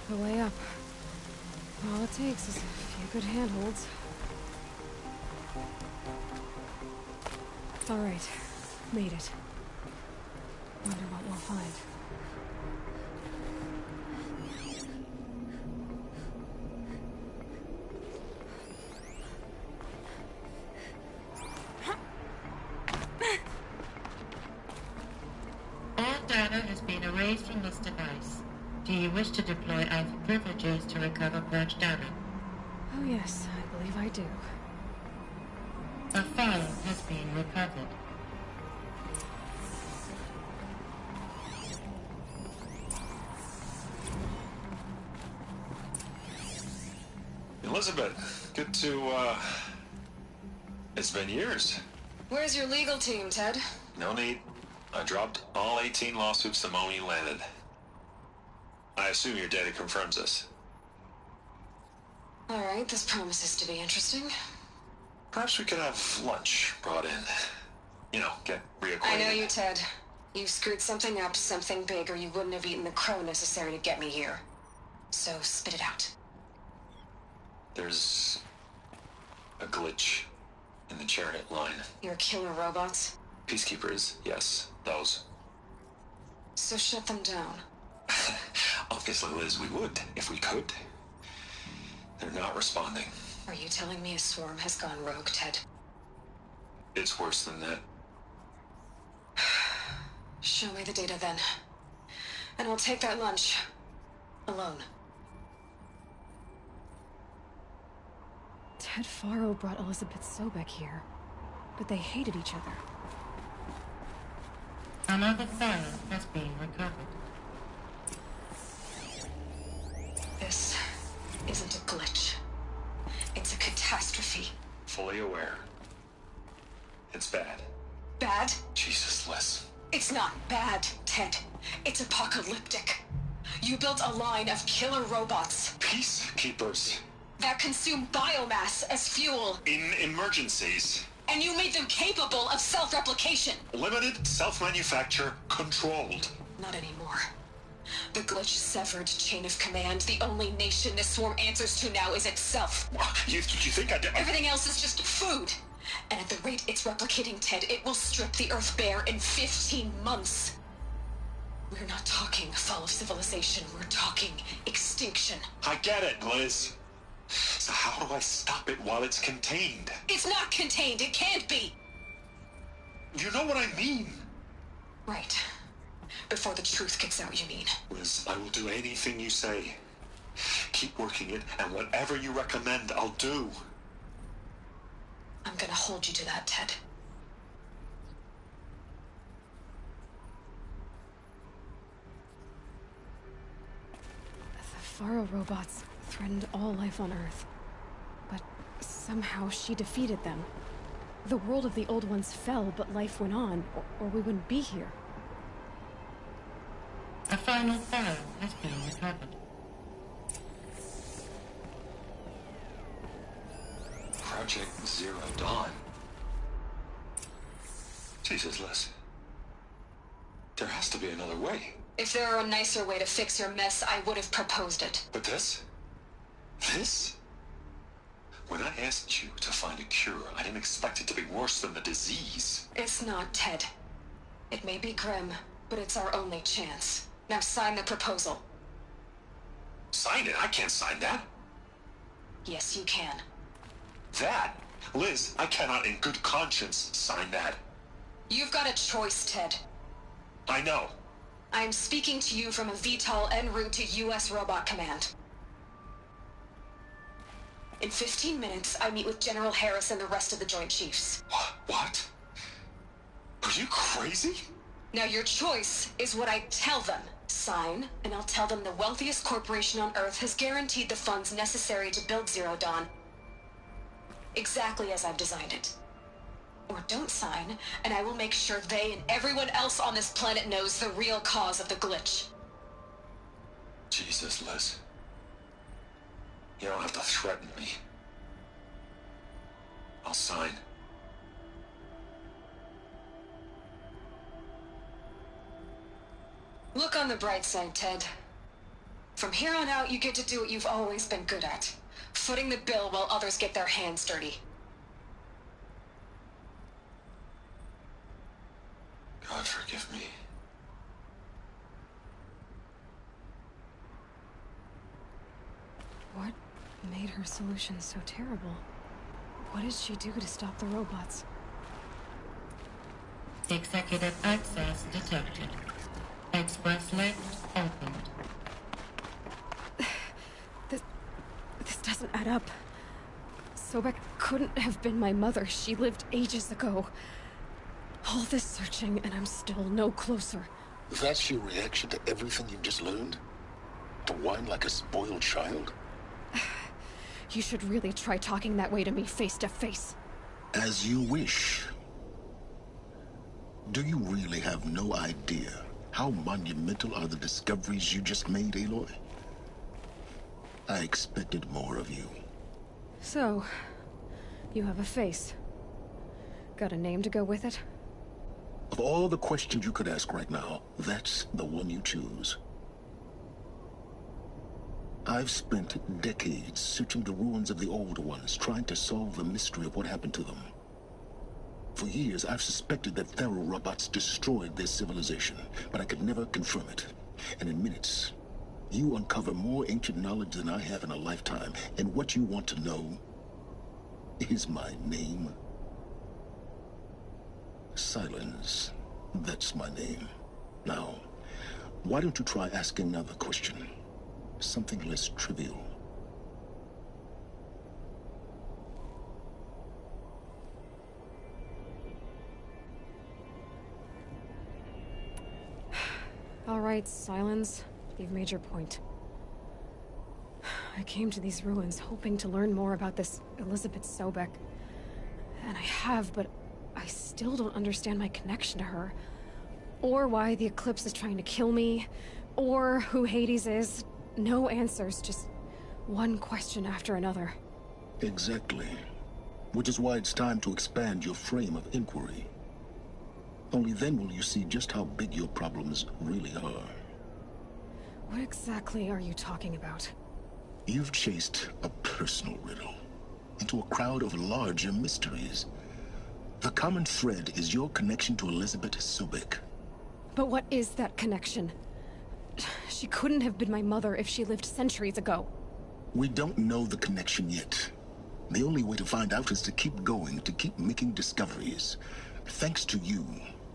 The way up. All it takes is a few good handholds. All right, made it. Wonder what we'll find. All data has been erased from this device. Do you wish to deploy Alpha privileges to recover purged data? Oh yes, I believe I do. A file has been recovered. Elizabeth, good to, It's been years. Where's your legal team, Ted? No need. I dropped all 18 lawsuits the moment you landed. I assume your data confirms this. Alright, this promises to be interesting. Perhaps we could have lunch brought in. You know, get reacquainted. I know you, Ted. You screwed something up, something big, or you wouldn't have eaten the crow necessary to get me here. So, spit it out. There's a glitch in the chariot line. Your killer robots? Peacekeepers, yes, those. So shut them down. Obviously, Liz, we would, if we could. They're not responding. Are you telling me a swarm has gone rogue, Ted? It's worse than that. Show me the data then. And I'll take that lunch. Alone. Ted Faro brought Elizabeth Sobek here, but they hated each other. Another file has been recovered. This isn't a glitch. It's a catastrophe. Fully aware. It's bad. Bad? Jesus, Liz. It's not bad, Ted. It's apocalyptic. You built a line of killer robots. Peacekeepers. That consume biomass as fuel. In emergencies. And you made them capable of self-replication. Limited, self-manufacture, controlled. Not anymore. The glitch severed chain of command. The only nation this swarm answers to now is itself. You think I did? Everything else is just food. And at the rate it's replicating, Ted, it will strip the Earth bare in 15 months. We're not talking fall of civilization. We're talking extinction. I get it, Liz. So how do I stop it while it's contained? It's not contained. It can't be. You know what I mean. Right. Before the truth gets out, you mean? Liz, I will do anything you say. Keep working it, and whatever you recommend, I'll do. I'm gonna hold you to that, Ted. The Faro robots threatened all life on Earth. But somehow she defeated them. The world of the Old Ones fell, but life went on, or we wouldn't be here. A final file has been recovered. Project Zero Dawn. Jesus, Liz. There has to be another way. If there were a nicer way to fix your mess, I would have proposed it. But this? This? When I asked you to find a cure, I didn't expect it to be worse than the disease. It's not, Ted. It may be grim, but it's our only chance. Now sign the proposal. Sign it? I can't sign that. Yes, you can. That? Liz, I cannot in good conscience sign that. You've got a choice, Ted. I know. I'm speaking to you from a VTOL en route to U.S. Robot Command. In 15 minutes, I meet with General Harris and the rest of the Joint Chiefs. What? Are you crazy? Now your choice is what I tell them. Sign, and I'll tell them the wealthiest corporation on Earth has guaranteed the funds necessary to build Zero Dawn. Exactly as I've designed it. Or don't sign, and I will make sure they and everyone else on this planet knows the real cause of the glitch. Jesus, Liz. You don't have to threaten me. I'll sign. Look on the bright side, Ted. From here on out, you get to do what you've always been good at. Footing the bill while others get their hands dirty. God forgive me. What made her solution so terrible? What did she do to stop the robots? Executive access detected. Express lift opened. This doesn't add up. Sobek couldn't have been my mother. She lived ages ago. All this searching, and I'm still no closer. That's your reaction to everything you've just learned? To whine like a spoiled child? You should really try talking that way to me face to face. As you wish. Do you really have no idea how monumental are the discoveries you just made, Aloy? I expected more of you. So, you have a face. Got a name to go with it? Of all the questions you could ask right now, that's the one you choose. I've spent decades searching the ruins of the old ones, trying to solve the mystery of what happened to them. For years, I've suspected that Faro robots destroyed their civilization, but I could never confirm it. And in minutes, you uncover more ancient knowledge than I have in a lifetime, and what you want to know is my name. Silence. That's my name. Now, why don't you try asking another question? Something less trivial. All right, Silence. You've made your point. I came to these ruins hoping to learn more about this Elizabeth Sobek. And I have, but I still don't understand my connection to her. Or why the Eclipse is trying to kill me. Or who Hades is. No answers, just one question after another. Exactly. Which is why it's time to expand your frame of inquiry. Only then will you see just how big your problems really are. What exactly are you talking about? You've chased a personal riddle into a crowd of larger mysteries. The common thread is your connection to Elizabeth Sobek. But what is that connection? She couldn't have been my mother if she lived centuries ago. We don't know the connection yet. The only way to find out is to keep going, to keep making discoveries. Thanks to you,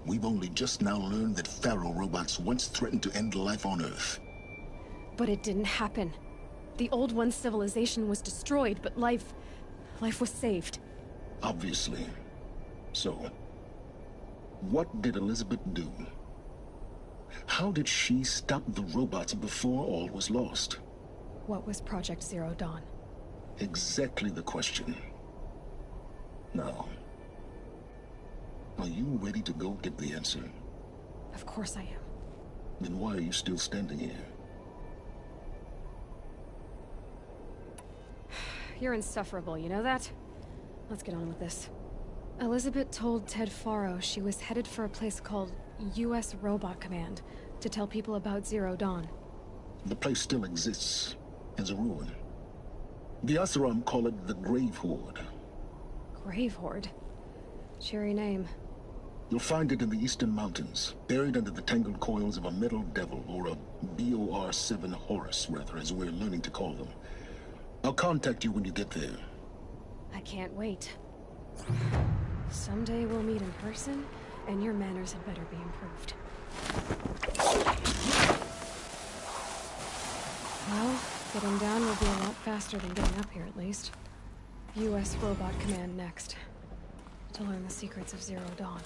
we've only just now learned that Faro robots once threatened to end life on Earth. But it didn't happen. The Old One's civilization was destroyed, but life was saved. Obviously. So, what did Elizabeth do? How did she stop the robots before all was lost? What was Project Zero Dawn? Exactly the question. Now, are you ready to go get the answer? Of course I am. Then why are you still standing here? You're insufferable, you know that? Let's get on with this. Elizabeth told Ted Faro she was headed for a place called U.S. Robot Command to tell people about Zero Dawn. The place still exists as a ruin. The Oseram call it the Grave Horde. Grave Horde? Cheery name. You'll find it in the Eastern Mountains, buried under the tangled coils of a metal devil, or a BOR-7 Horus, rather, as we're learning to call them. I'll contact you when you get there. I can't wait. Someday we'll meet in person, and your manners had better be improved. Well, getting down will be a lot faster than getting up here, at least. U.S. Robot Command next. To learn the secrets of Zero Dawn.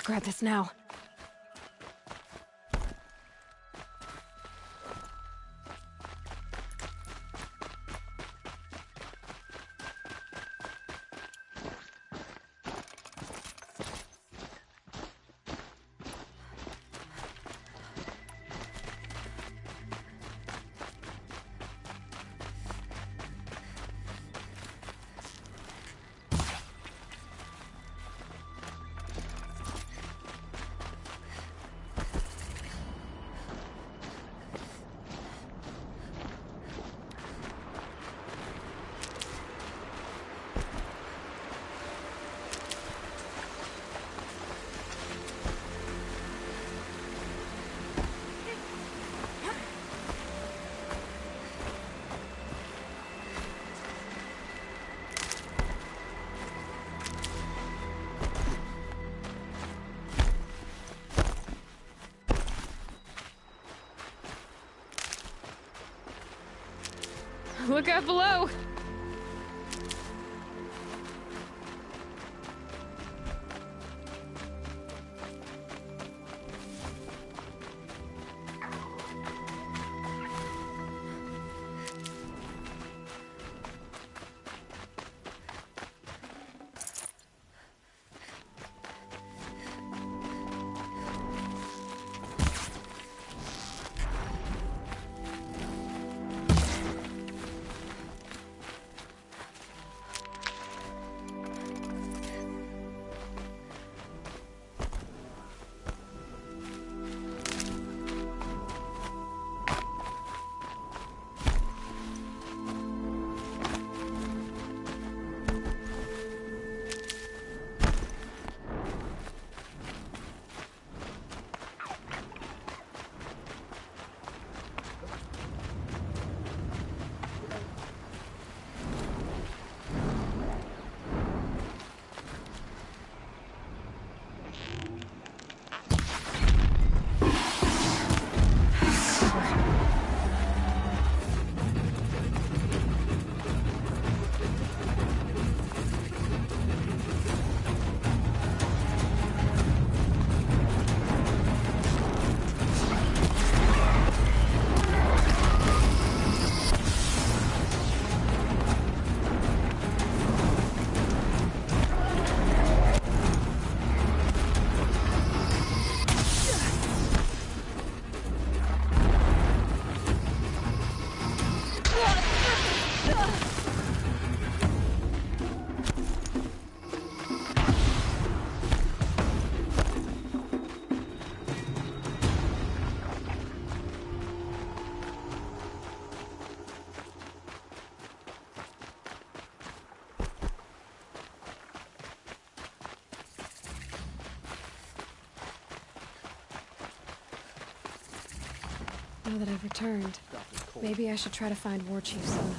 grab this now. Look out below! Now that I've returned, maybe I should try to find War Chief Sona.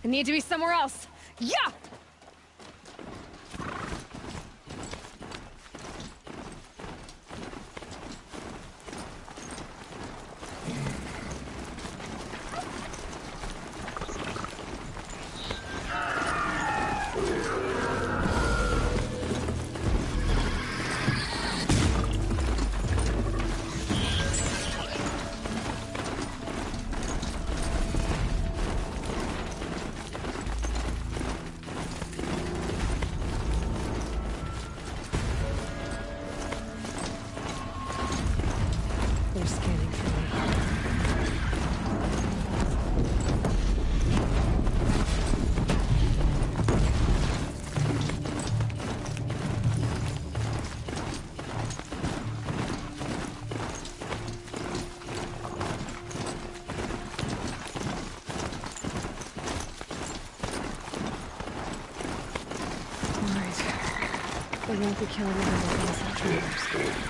I need to be somewhere else. Yeah! They're scanning for me. All right. They won't be killing everyone else in trailers.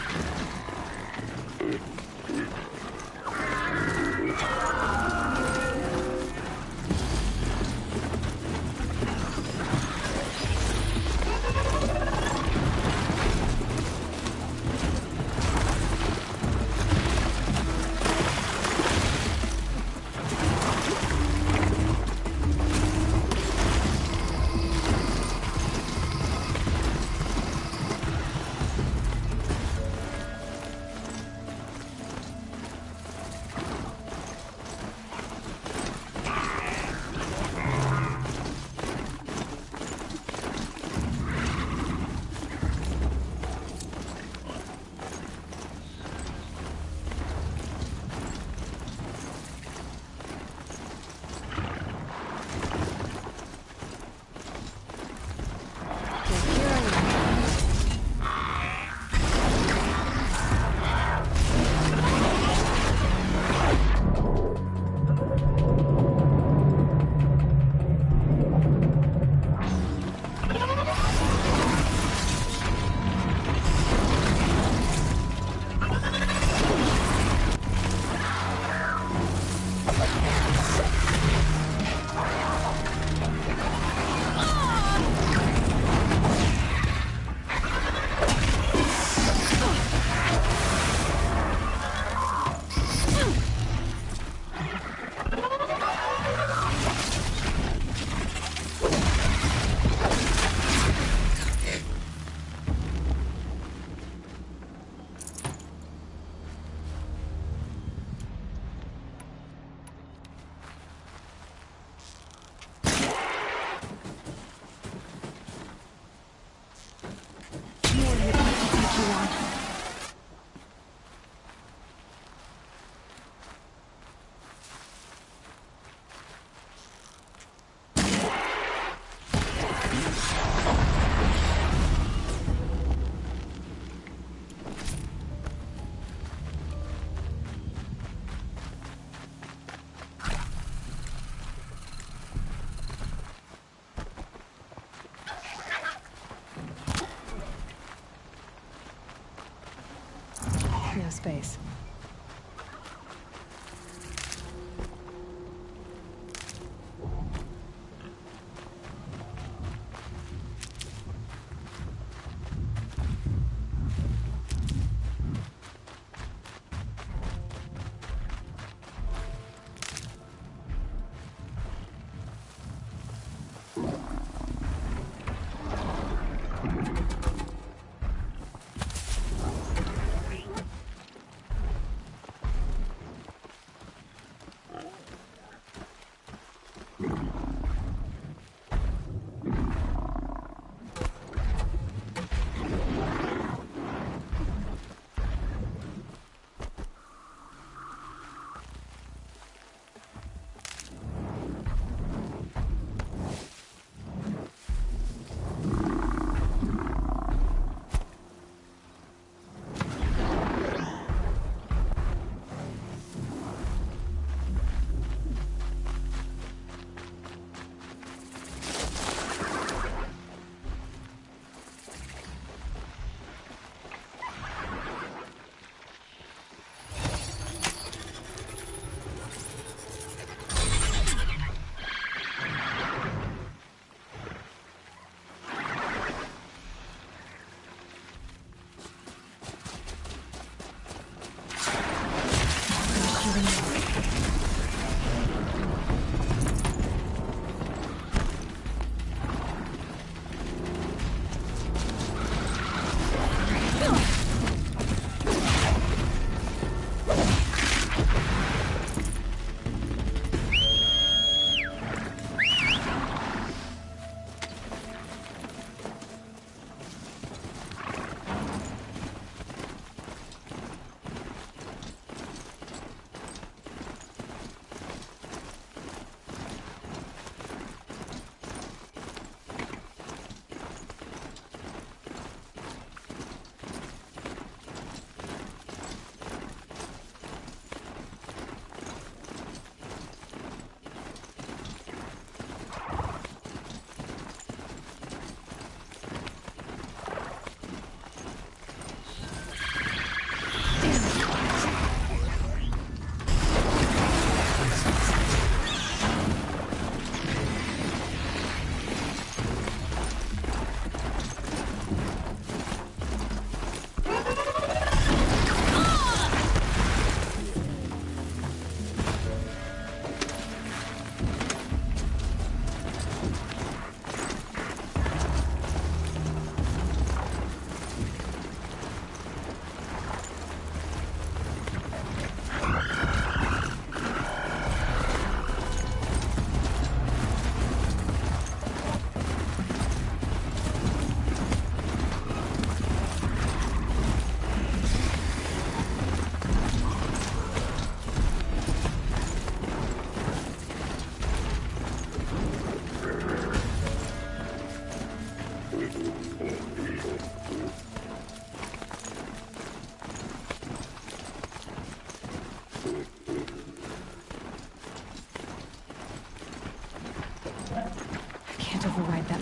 No space.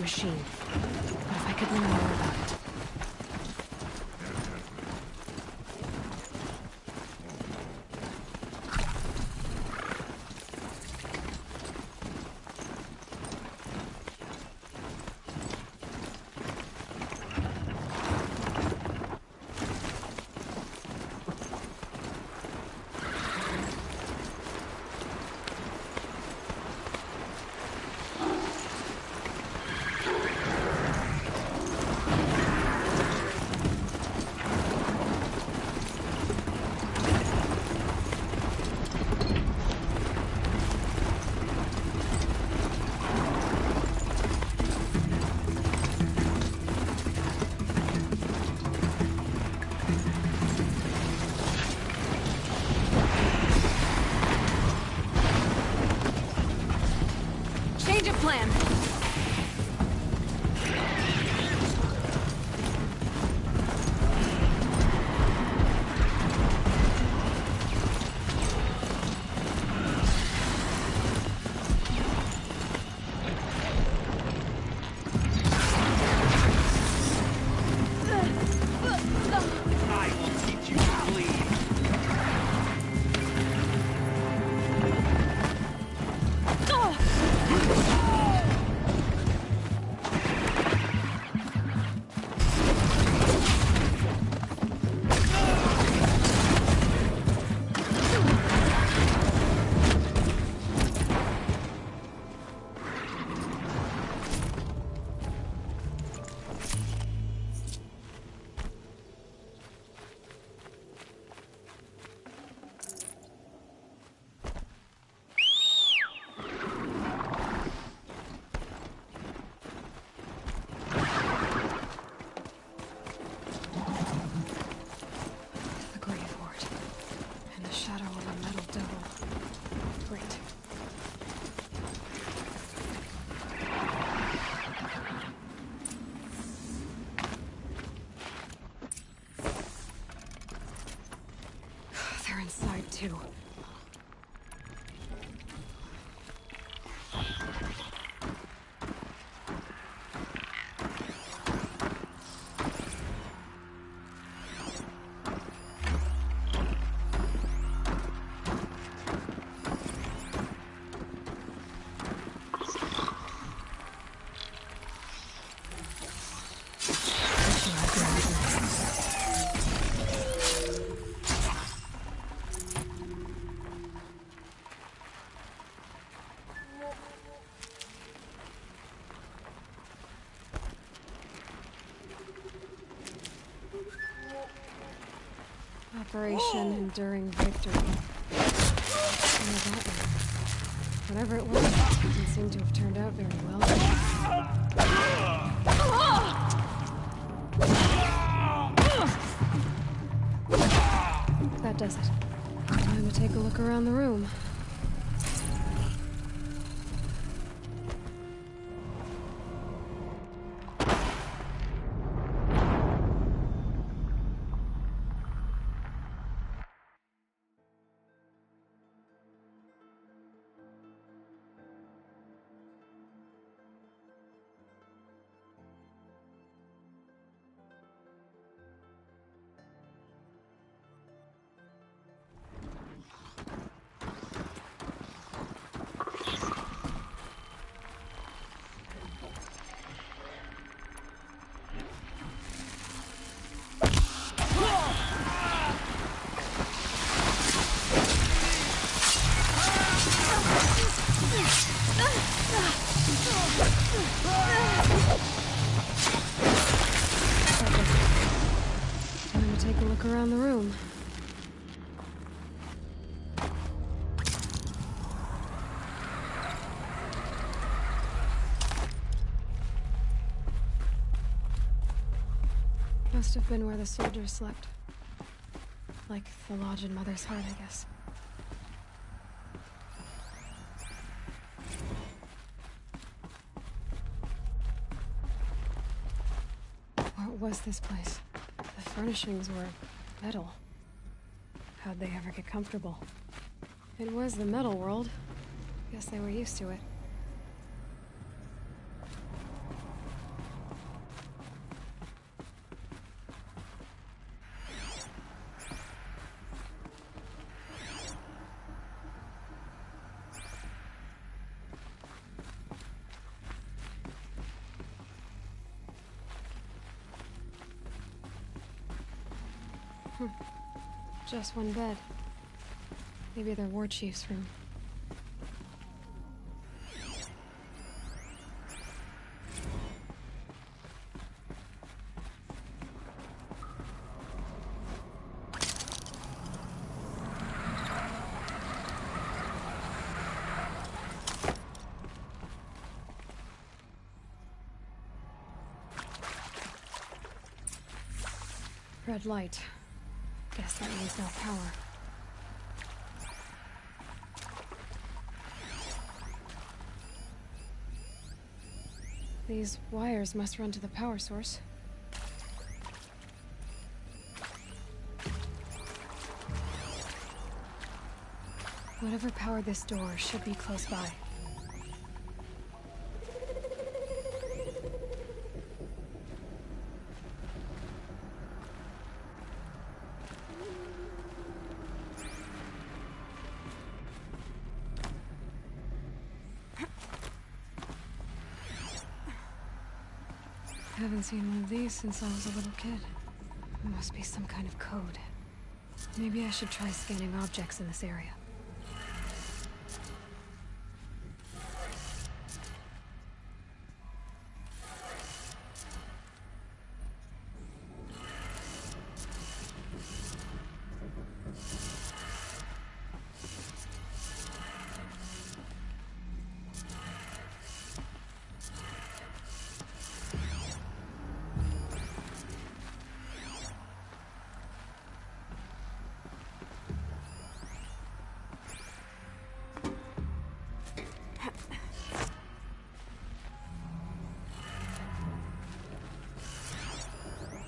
machine. But if I could learn more about it. Change of plan. I will teach you to bleed. The Grave Ward. And the shadow of a metal devil. Great. They're inside too. Operation Enduring Victory. What was that one? Whatever it was, it didn't seem to have turned out very well. That does it. Time to take a look around the room. Time to take a look around the room. Must have been where the soldiers slept. Like the lodge in Mother's Heart, I guess. What was this place? The furnishings were metal. How'd they ever get comfortable? It was the metal world. Guess they were used to it. Just one bed. Maybe their war chief's room. Red light. Guess that means no power. These wires must run to the power source. Whatever powered this door should be close by. Haven't seen one of these since I was a little kid. It must be some kind of code. Maybe I should try scanning objects in this area.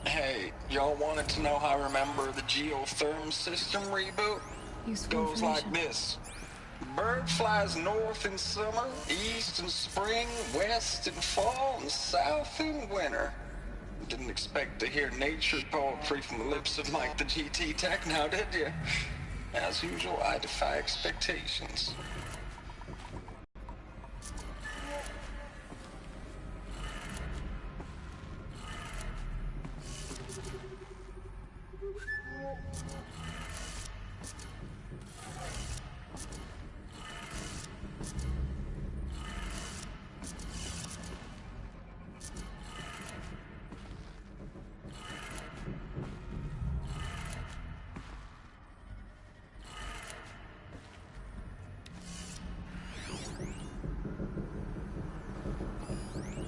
Hey, y'all wanted to know how I remember the geotherm system reboot? Goes like this. Bird flies north in summer, east in spring, west in fall, and south in winter. Didn't expect to hear nature poetry from the lips of Mike the GT Tech now, did you? As usual, I defy expectations.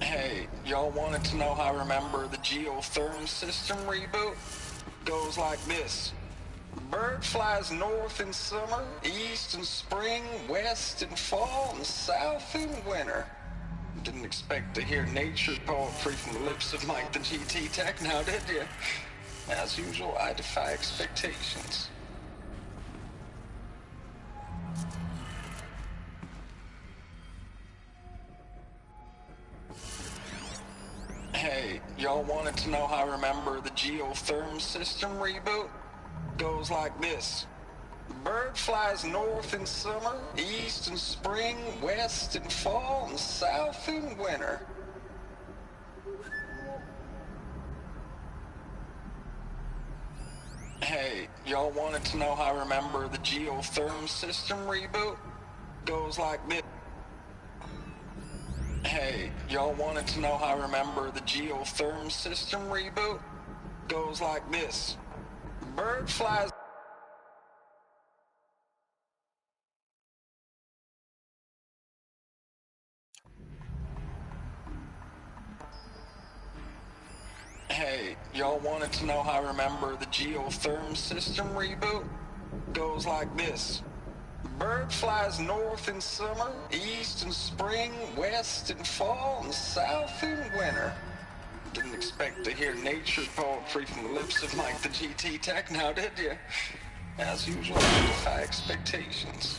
Hey, y'all wanted to know how I remember the geotherm system reboot? Goes like this. Bird flies north in summer, east in spring, west in fall, and south in winter. Didn't expect to hear nature poetry from the lips of Mike the GT Tech now, did you? As usual, I defy expectations. Hey, y'all wanted to know how I remember the geotherm system reboot? Goes like this. Bird flies north in summer, east in spring, west in fall, and south in winter. Hey, y'all wanted to know how I remember the geotherm system reboot? Goes like this. Hey, y'all wanted to know how I remember the geotherm system reboot? Goes like this. Bird flies... Hey, y'all wanted to know how I remember the geotherm system reboot? Goes like this. Bird flies north in summer, east in spring, west in fall, and south in winter. Didn't expect to hear nature poetry from the lips of Mike the GT Tech now, did you? As usual, I defy expectations.